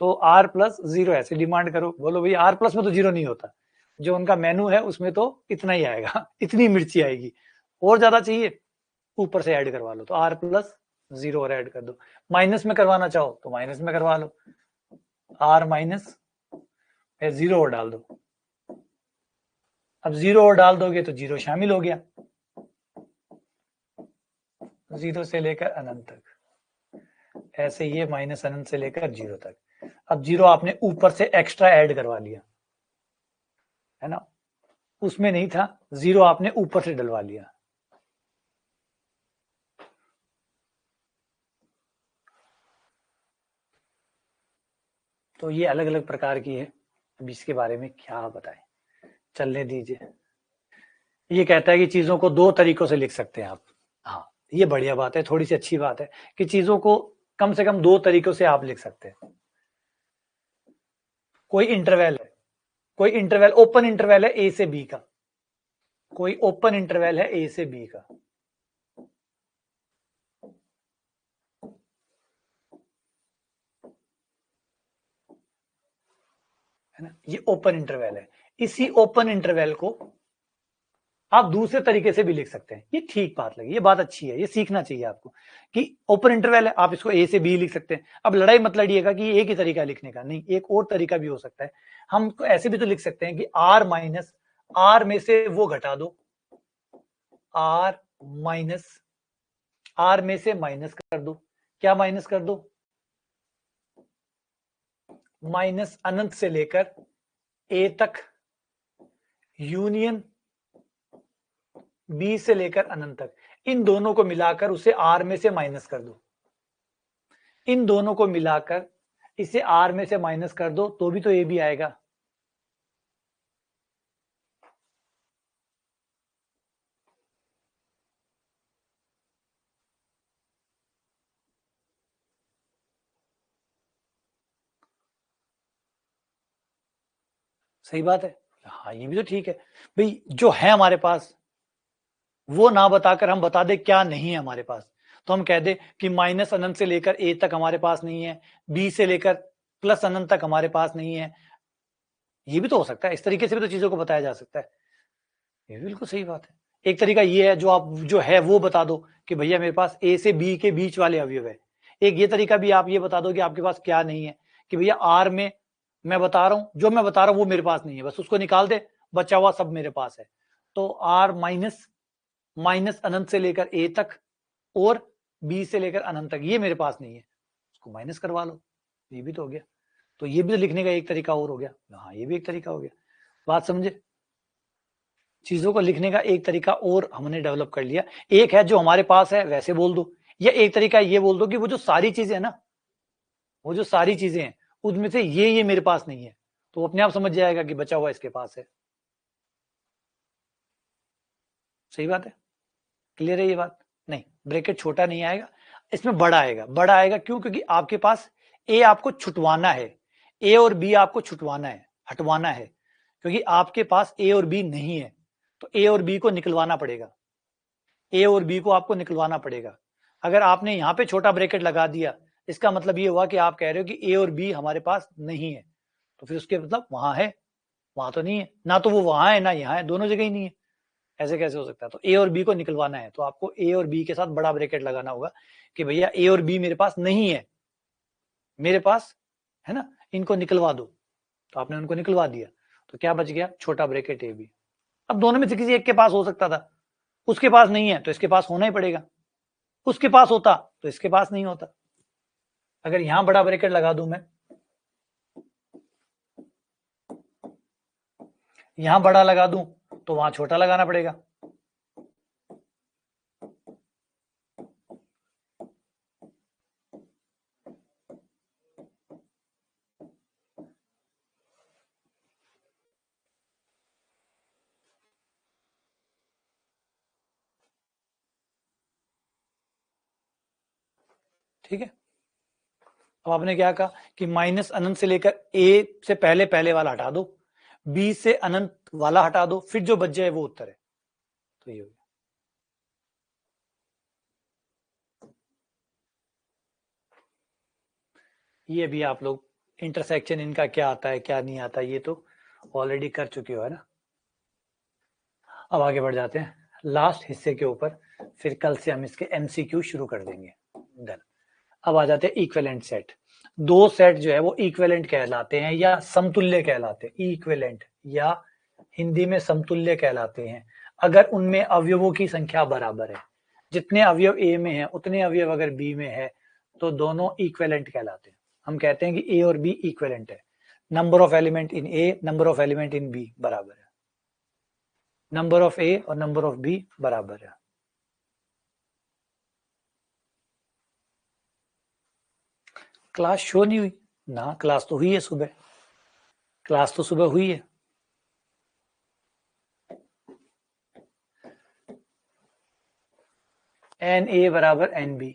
तो आर प्लस जीरो ऐसे डिमांड करो, बोलो भैया आर प्लस में तो जीरो नहीं होता, जो उनका मेनू है उसमें तो इतना ही आएगा, इतनी मिर्ची आएगी, और ज्यादा चाहिए ऊपर से ऐड करवा लो, तो आर प्लस जीरो और ऐड कर दो। माइनस में करवाना चाहो तो माइनस में करवा लो, आर माइनस जीरो और डाल दो। अब जीरो और डाल दोगे तो जीरो शामिल हो गया, जीरो से लेकर अनंत तक, ऐसे ये माइनस अनंत से लेकर जीरो तक। अब जीरो आपने ऊपर से एक्स्ट्रा ऐड करवा लिया, है ना, उसमें नहीं था, जीरो आपने ऊपर से डलवा लिया। तो ये अलग अलग प्रकार की है, अब इसके बारे में क्या बताएं, चलने दीजिए। ये कहता है कि चीजों को दो तरीकों से लिख सकते हैं आप। हाँ, ये बढ़िया बात है, थोड़ी सी अच्छी बात है कि चीजों को कम से कम दो तरीकों से आप लिख सकते हैं। कोई इंटरवल है, कोई इंटरवल ओपन इंटरवल है ए से बी का, कोई ओपन इंटरवल है ए से बी का, है ना, ये ओपन इंटरवल है। इसी ओपन इंटरवल को आप दूसरे तरीके से भी लिख सकते हैं। ये ठीक बात लगी, ये बात अच्छी है, ये सीखना चाहिए आपको कि ओपन इंटरवल है, आप इसको ए से बी लिख सकते हैं। अब लड़ाई मत लड़िएगा कि एक ही तरीका लिखने का, नहीं, एक और तरीका भी हो सकता है। हम तो ऐसे भी तो लिख सकते हैं कि आर माइनस, आर में से वो घटा दो, आर माइनस, आर में से माइनस कर दो, क्या माइनस कर दो, माइनस अनंत से लेकर ए तक, यूनियन बी से लेकर अनंत तक, इन दोनों को मिलाकर उसे आर में से माइनस कर दो, इन दोनों को मिलाकर इसे आर में से माइनस कर दो, तो भी तो ए भी आएगा। सही बात है, हाँ ये भी तो ठीक है भाई, जो है हमारे पास वो ना बताकर हम बता दे क्या नहीं है हमारे पास। तो हम कह दे कि माइनस अनंत से लेकर ए तक हमारे पास नहीं है, बी से लेकर प्लस अनंत तक हमारे पास नहीं है। ये भी तो हो सकता है, इस तरीके से भी तो चीजों को बताया जा सकता है। ये बिल्कुल सही बात है। एक तरीका ये है, जो आप जो है वो बता दो कि भैया मेरे पास ए से बी के बीच वाले अवयव है। एक ये तरीका भी आप ये बता दो कि आपके पास क्या नहीं है, कि भैया आर में मैं बता रहा हूं, जो मैं बता रहा हूं वो मेरे पास नहीं है, बस उसको निकाल दे, बचा हुआ सब मेरे पास है। तो आर माइनस, माइनस अनंत से लेकर ए तक और बी से लेकर अनंत तक, ये मेरे पास नहीं है, उसको माइनस करवा लो, ये भी तो हो गया। तो ये भी तो लिखने का एक तरीका और हो गया। हाँ, ये भी एक तरीका हो गया, बात समझे। चीजों को लिखने का एक तरीका और हमने डेवलप कर लिया। एक है जो हमारे पास है वैसे बोल दो, या एक तरीका ये बोल दो कि वो जो सारी चीजें है ना, वो जो सारी चीजें हैं उनमें से ये मेरे पास नहीं है, तो वो अपने आप समझ जाएगा कि बचा हुआ इसके पास है। सही बात है, क्लियर है ये बात? नहीं, ब्रैकेट छोटा नहीं आएगा, इसमें बड़ा आएगा। बड़ा आएगा क्यों? क्योंकि आपके पास ए आपको छुटवाना है, ए और बी आपको छुटवाना है, हटवाना है, क्योंकि आपके पास ए और बी नहीं है, तो ए और बी को निकलवाना पड़ेगा। ए और बी को आपको निकलवाना पड़ेगा। अगर आपने यहां पे छोटा ब्रैकेट लगा दिया, इसका मतलब ये हुआ कि आप कह रहे हो कि ए और बी हमारे पास नहीं है, तो फिर उसके मतलब वहां है, वहां तो नहीं है ना, तो वो वहां है ना यहाँ है, दोनों जगह ही नहीं है। ऐसे कैसे हो सकता है? तो ए और बी को निकलवाना है, तो आपको ए और बी के साथ बड़ा ब्रैकेट लगाना होगा कि भैया ए और बी मेरे पास नहीं है, मेरे पास है ना, इनको निकलवा दो। तो आपने उनको निकलवा दिया, तो क्या बच गया? छोटा ब्रैकेट ए बी। अब दोनों में से किसी एक के पास हो सकता था, उसके पास नहीं है तो इसके पास होना ही पड़ेगा, उसके पास होता तो इसके पास नहीं होता। अगर यहां बड़ा ब्रैकेट लगा दूं मैं, यहां बड़ा लगा दूं, तो वहां छोटा लगाना पड़ेगा। ठीक है, अब आपने क्या कहा कि माइनस अनंत से लेकर ए से पहले पहले वाला हटा दो, बी से अनंत वाला हटा दो, फिर जो बच जाए वो उत्तर है। तो ये हो गया। ये भी आप लोग इंटरसेक्शन इनका क्या आता है क्या नहीं आता, ये तो ऑलरेडी कर चुके हो, है ना। अब आगे बढ़ जाते हैं लास्ट हिस्से के ऊपर, फिर कल से हम इसके एमसीक्यू शुरू कर देंगे। डन। अब आ जाते हैं इक्विवेलेंट सेट। दो सेट जो है वो इक्विवेलेंट कहलाते हैं या समतुल्य कहलाते हैं। इक्विवेलेंट या हिंदी में समतुल्य कहलाते हैं अगर उनमें अवयवों की संख्या बराबर है। जितने अवयव ए में है उतने अवयव अगर बी में है तो दोनों इक्विवेलेंट कहलाते हैं। हम कहते हैं कि ए और बी इक्विवेलेंट है। Number of element in A, number of element in B बराबर है, नंबर ऑफ ए और नंबर ऑफ बी बराबर है। क्लास शो नहीं हुई ना? क्लास तो हुई है सुबह, क्लास तो सुबह हुई है। एन ए बराबर एन बी,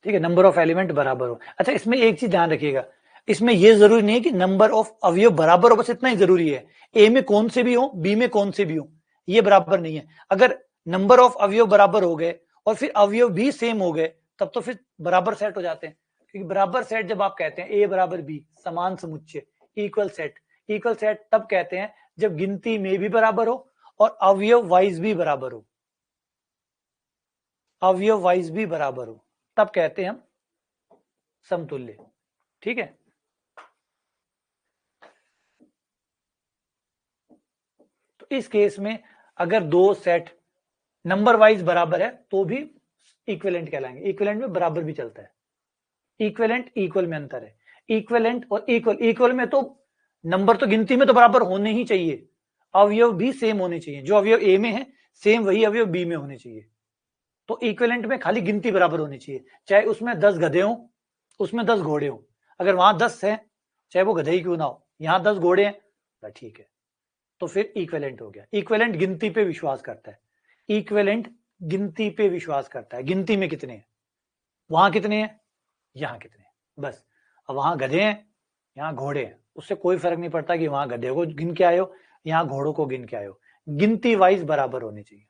ठीक है, नंबर ऑफ एलिमेंट बराबर हो। अच्छा, इसमें एक चीज ध्यान रखिएगा, इसमें यह जरूरी नहीं है कि नंबर ऑफ अवयव बराबर हो, बस इतना ही जरूरी है। ए में कौन से भी हो, बी में कौन से भी हो, ये बराबर नहीं है। अगर नंबर ऑफ अवयव बराबर हो गए और फिर अवयव भी सेम हो गए तब तो फिर बराबर सेट हो जाते हैं। क्योंकि बराबर सेट जब आप कहते हैं ए बराबर बी, समान समुच्चय, इक्वल सेट, इक्वल सेट तब कहते हैं जब गिनती में भी बराबर हो और अवयव वाइज भी बराबर हो, अवयव वाइज भी बराबर हो, तब कहते हैं हम समतुल्य। ठीक है, तो इस केस में अगर दो सेट नंबर वाइज बराबर है तो भी इक्विवेलेंट कहलाएंगे। इक्विवेलेंट में बराबर भी चलता है, इक्विवेलेंट इक्वल में अंतर है। इक्विवेलेंट और इक्वल, इक्वल में तो नंबर तो गिनती में तो बराबर होने ही चाहिए, अवयव भी सेम होने चाहिए। जो अवयव ए में है सेम वही अवयव बी में होने चाहिए। तो इक्विवेलेंट में खाली गिनती बराबर होनी चाहिए, चाहे उसमें 10 गधे हो, उसमें 10 घोड़े हो। अगर वहां 10 है, चाहे वो गधे ही क्यों ना हो, यहां 10 घोड़े हैं, ठीक है, तो फिर इक्विवेलेंट हो गया। इक्विवेलेंट गिनती पे विश्वास करता है, इक्विवेलेंट गिनती पे विश्वास करता है। गिनती में कितने हैं, वहां कितने हैं, यहां कितने हैं, बस। अब वहां गधे हैं, यहाँ घोड़े हैं, उससे कोई फर्क नहीं पड़ता कि वहां गधे को गिन के आए हो, यहाँ घोड़ों को गिन के आए हो, गिनती वाइज बराबर होनी चाहिए।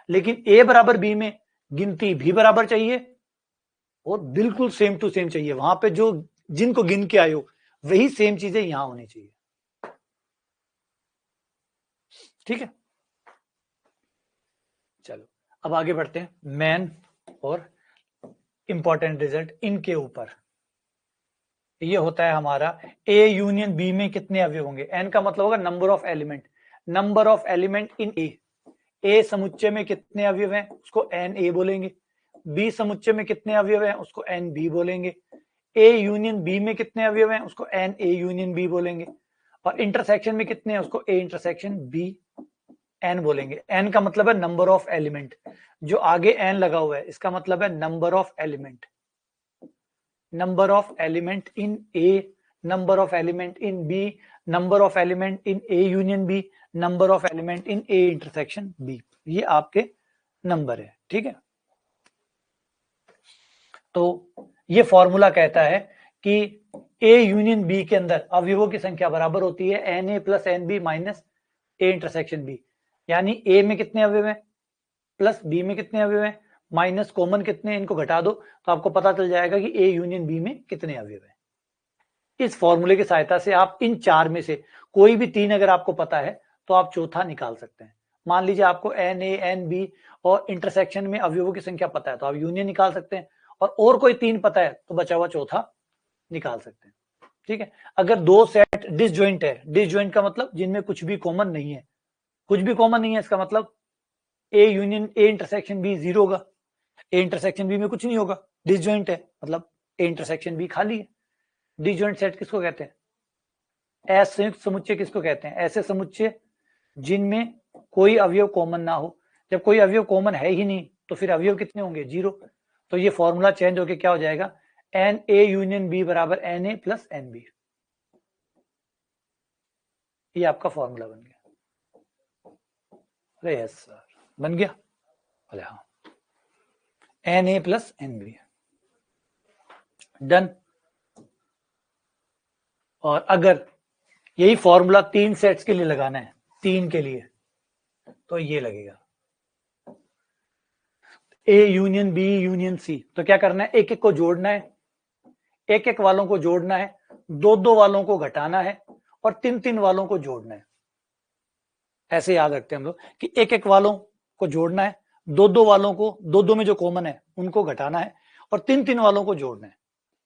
लेकिन ए बराबर बी में गिनती भी बराबर चाहिए और बिल्कुल सेम टू सेम चाहिए। वहां पे जो जिनको गिन के आए हो वही सेम चीजें यहां होनी चाहिए। ठीक है, चलो अब आगे बढ़ते हैं मैन और इंपॉर्टेंट रिजल्ट इनके ऊपर। ये होता है हमारा ए यूनियन बी में कितने अवयव होंगे। एन का मतलब होगा number of element, number of element in A. A समुच्चय में कितने अवयव हैं उसको एन ए बोलेंगे, बी समुच्चय में कितने अवयव हैं उसको एन बी बोलेंगे, ए यूनियन बी में कितने अवयव हैं उसको एन ए यूनियन बी बोलेंगे। और इंटरसेक्शन में कितने हैं उसको ए इंटरसेक्शन बी एन बोलेंगे। एन का मतलब है नंबर ऑफ एलिमेंट, जो आगे एन लगा हुआ है इसका मतलब है number of element, number of element in A, number of element in B, number of element in A union B, number of element in A intersection B. ये आपके नंबर है, ठीक है। तो ये फॉर्मूला कहता है कि ए यूनियन बी के अंदर अवयवों की संख्या बराबर होती है N A plus n B minus A intersection B. यानी ए में कितने अवयव हैं प्लस बी में कितने अवयव हैं माइनस कॉमन कितने हैं, इनको घटा दो तो आपको पता चल जाएगा कि ए यूनियन बी में कितने अवयव हैं। इस फॉर्मूले की सहायता से आप इन चार में से कोई भी तीन अगर आपको पता है तो आप चौथा निकाल सकते हैं। मान लीजिए आपको एन ए एन बी और इंटरसेक्शन में अवयवों की संख्या पता है तो आप यूनियन निकाल सकते हैं, और कोई तीन पता है तो बचा हुआ चौथा निकाल सकते हैं, ठीक है। अगर दो सेट डिसजॉइंट है, डिसजॉइंट का मतलब जिनमें कुछ भी कॉमन नहीं है, कुछ भी कॉमन नहीं है इसका मतलब A union A intersection B 0 होगा, ए इंटरसेक्शन बी में कुछ नहीं होगा, डिसजॉइंट है मतलब ए इंटरसेक्शन बी खाली है। डिसजॉइंट सेट किसको कहते हैं? असंयुक्त समुच्चय किसको कहते हैं? ऐसे समुच्चय जिनमें कोई अवयव कॉमन ना हो। जब कोई अवयव कॉमन है ही नहीं तो फिर अवयव कितने होंगे? 0। तो ये फॉर्मूला चेंज होके क्या हो जाएगा? एन ए यूनियन बी बराबर n A plus n B. ये आपका फॉर्मूला बन गया। अरे यस सर, बन गया। अरे हाँ, n A plus n B, done. और अगर यही फॉर्मूला 3 सेट्स के लिए लगाना है, 3 के लिए, तो ये लगेगा A union B union C. तो क्या करना है? एक एक को जोड़ना है, एक एक वालों को जोड़ना है, दो दो वालों को घटाना है और तीन तीन वालों को जोड़ना है। ऐसे याद रखते हैं हम लोग कि एक एक वालों को जोड़ना है, दो दो वालों को, दो दो में जो कॉमन है उनको घटाना है और तीन तीन वालों को जोड़ना है।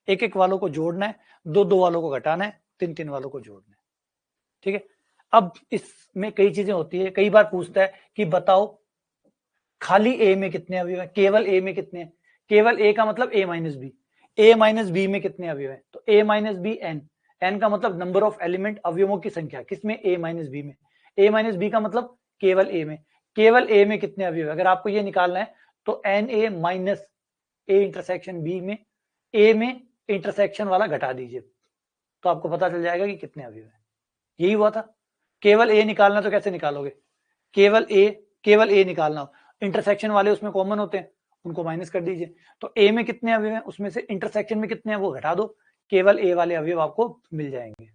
एक एक वालों को जोड़ना है, दो दो वालों को घटाना है, तीन तीन वालों को जोड़ना है, ठीक है। अब इसमें कई चीजें होती है, कई बार पूछता है कि बताओ खाली ए में कितने अवयव है, केवल ए में कितने हैं? केवल ए का मतलब ए माइनस बी, ए माइनस बी में कितने अवयव है? तो A minus B N, N का मतलब नंबर ऑफ एलिमेंट, अवयवों की संख्या, किसमें? ए माइनस बी में। ए माइनस बी का मतलब केवल ए में, केवल ए में कितने अवयव है? अगर आपको ये निकालना है तो n A minus A intersection B में, ए में इंटरसेक्शन वाला घटा दीजिए तो आपको पता चल जाएगा कि कितने अवयव है। यही हुआ था। केवल ए निकालना तो कैसे निकालोगे? केवल ए निकालना हो, इंटरसेक्शन वाले उसमें कॉमन होते हैं, उनको माइनस कर दीजिए। तो ए में कितने अवयव हैं, उसमें से इंटरसेक्शन में कितने हैं वो घटा दो, केवल ए वाले अवयव आपको मिल जाएंगे।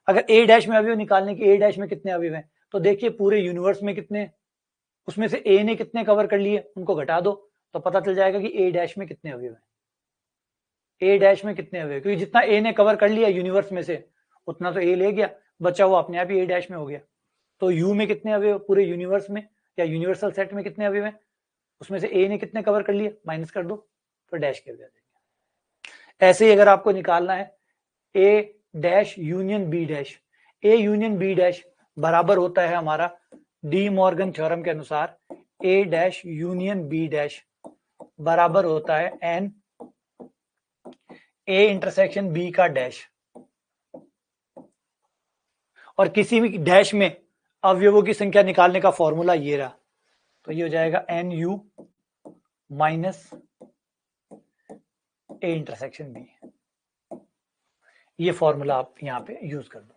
अगर ए डैश में अवयव निकालने के, ए डैश में कितने अवयव हैं, तो देखिए पूरे यूनिवर्स में कितने, उसमें से ए ने कितने कवर कर लिए उनको घटा दो तो पता चल जाएगा कि ए डैश में कितने अवयव हैं, ए डैश में कितने अवयव, क्योंकि जितना ए ने कवर कर लिया यूनिवर्स में से उतना तो ए ले गया, बचा हुआ अपने आप ही ए डैश में हो गया। तो यू में कितने अवयव पूरे यूनिवर्स में या यूनिवर्सल सेट में कितने अवयव हैं, उसमें से ए ने कितने कवर कर लिए माइनस कर दो तो डैश के अवयव देंगे। ऐसे ही अगर आपको निकालना है A dash union B dash, A union B dash बराबर होता है हमारा डी मॉर्गन थ्योरम के अनुसार A dash union B dash बराबर होता है एन ए इंटरसेक्शन बी का डैश, और किसी भी डैश में अवयवों की संख्या निकालने का फॉर्मूला ये रहा, तो ये हो जाएगा n U minus A intersection B. ये फॉर्मूला आप यहां पे यूज कर दो।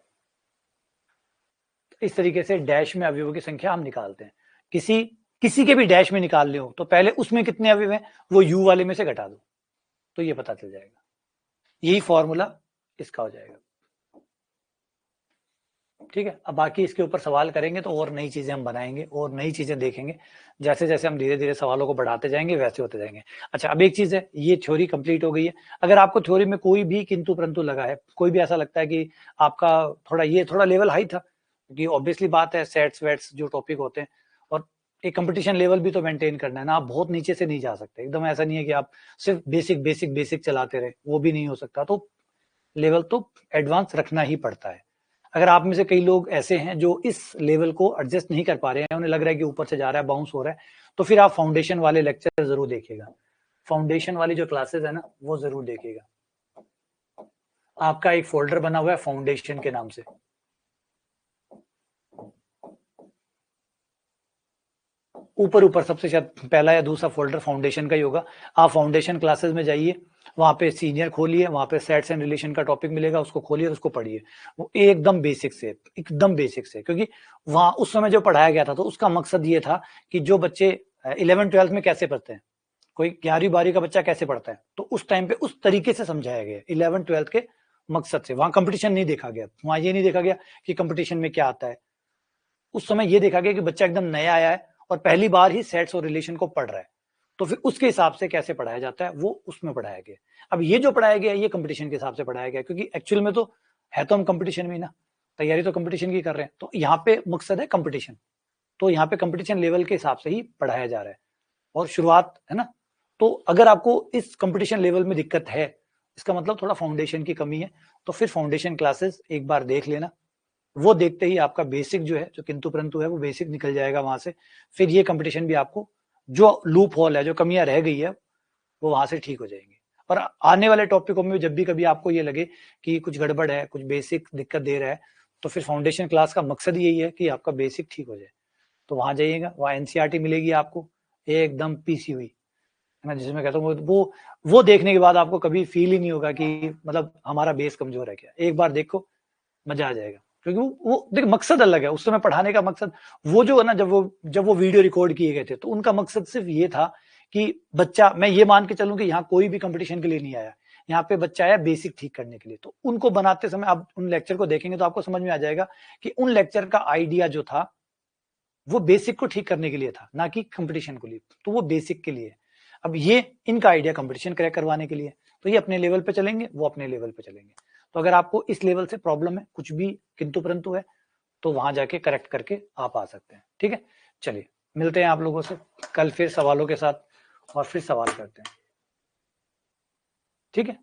इस तरीके से डैश में अवयवों की संख्या हम निकालते हैं। किसी के भी डैश में निकाल ले हो तो पहले उसमें कितने अवयव हैं वो यू वाले में से घटा दो तो ये पता चल जाएगा। यही फॉर्मूला इसका हो जाएगा, ठीक है। अब बाकी इसके ऊपर सवाल करेंगे तो और नई चीजें हम बनाएंगे और नई चीजें देखेंगे, जैसे जैसे हम धीरे धीरे सवालों को बढ़ाते जाएंगे वैसे होते जाएंगे। अच्छा, अब एक चीज है, ये थ्योरी कंप्लीट हो गई है। अगर आपको थ्योरी में कोई भी किंतु परंतु लगा है, कोई भी ऐसा लगता है कि आपका थोड़ा लेवल हाई था, क्योंकि ऑब्वियसली बात है सेट्स वेट्स जो टॉपिक होते हैं और एक कंपटीशन लेवल भी तो मेंटेन करना है ना, आप बहुत नीचे से नहीं जा सकते। एकदम ऐसा नहीं है कि आप सिर्फ बेसिक चलाते रहे, वो भी नहीं हो सकता। तो लेवल तो एडवांस रखना ही पड़ता है। अगर आप में से कई लोग ऐसे हैं जो इस लेवल को एडजस्ट नहीं कर पा रहे हैं, उन्हें लग रहा है कि ऊपर से जा रहा है, बाउंस हो रहा है, तो फिर आप फाउंडेशन वाले लेक्चर जरूर देखिएगा। फाउंडेशन वाली जो क्लासेस है ना वो जरूर देखिएगा। आपका एक फोल्डर बना हुआ है फाउंडेशन के नाम से, ऊपर ऊपर सबसे शायद पहला या दूसरा फोल्डर फाउंडेशन का ही होगा। आप फाउंडेशन क्लासेस में जाइए, वहां पे सीनियर खोलिए, वहां पे सेट्स एंड रिलेशन का टॉपिक मिलेगा, उसको खोलिए, उसको पढ़िए। वो एकदम बेसिक से, एकदम बेसिक से, क्योंकि वहां उस समय जो पढ़ाया गया था तो उसका मकसद ये था कि जो बच्चे 11th-12th में कैसे पढ़ते हैं, कोई 11वीं-12वीं का बच्चा कैसे पढ़ता है, तो उस टाइम पे उस तरीके से समझाया गया 11th-12th के मकसद से। वहां कंपटीशन नहीं देखा गया, वहां ये नहीं देखा गया कि कंपटीशन में क्या आता है। उस समय ये देखा गया कि बच्चा एकदम नया आया है और पहली बार ही सेट्स और रिलेशन को पढ़ रहा है, तो फिर उसके हिसाब से कैसे पढ़ाया जाता है वो उसमें पढ़ाया गया। अब ये जो पढ़ाया गया ये कंपटीशन के हिसाब से पढ़ाया गया, क्योंकि एक्चुअल में तो है तो हम कंपटीशन में ही ना, तैयारी तो कंपटीशन की कर रहे हैं, तो यहाँ पे मकसद है कंपटीशन, तो यहाँ पे कंपटीशन लेवल के हिसाब से ही पढ़ाया जा रहा है और शुरुआत है ना। तो अगर आपको इस कंपटीशन लेवल में दिक्कत है, इसका मतलब थोड़ा फाउंडेशन की कमी है, तो फिर फाउंडेशन क्लासेस एक बार देख लेना। वो देखते ही आपका बेसिक जो है, जो किंतु परंतु है, वो बेसिक निकल जाएगा वहां से। फिर ये कंपटीशन भी आपको, जो लूप होल है, जो कमियां रह गई है, वो वहां से ठीक हो जाएंगी। और आने वाले टॉपिकों में जब भी कभी आपको ये लगे कि कुछ गड़बड़ है, कुछ बेसिक दिक्कत दे रहा है, तो फिर फाउंडेशन क्लास का मकसद यही है कि आपका बेसिक ठीक हो जाए। तो वहां जाइएगा, वहां एनसीईआरटी मिलेगी आपको एकदम पीसी हुई, है ना, जिसमें कहता हूँ वो देखने के बाद आपको कभी फील ही नहीं होगा कि मतलब हमारा बेस कमजोर है क्या। एक बार देखो, मजा आ जाएगा, क्योंकि वो देख मकसद अलग है उस समय पढ़ाने का मकसद। वो जो है ना, जब वो वीडियो रिकॉर्ड किए गए थे तो उनका मकसद सिर्फ ये था कि बच्चा, मैं ये मान के चलूं कि यहाँ कोई भी कंपटीशन के लिए नहीं आया, यहाँ पे बच्चा आया बेसिक ठीक करने के लिए। तो उनको बनाते समय आप उन लेक्चर को देखेंगे तो आपको समझ में आ जाएगा कि उन लेक्चर का आइडिया जो था वो बेसिक को ठीक करने के लिए था, ना कि कंपटीशन को लिए। तो वो बेसिक के लिए, अब ये इनका आइडिया कंपटीशन क्रैक करवाने के लिए। तो ये अपने लेवल पे चलेंगे, वो अपने लेवल पे चलेंगे। तो अगर आपको इस लेवल से प्रॉब्लम है, कुछ भी किंतु परंतु है, तो वहां जाके करेक्ट करके आप आ सकते हैं। ठीक है, चलिए मिलते हैं आप लोगों से कल फिर सवालों के साथ, और फिर सवाल करते हैं। ठीक है।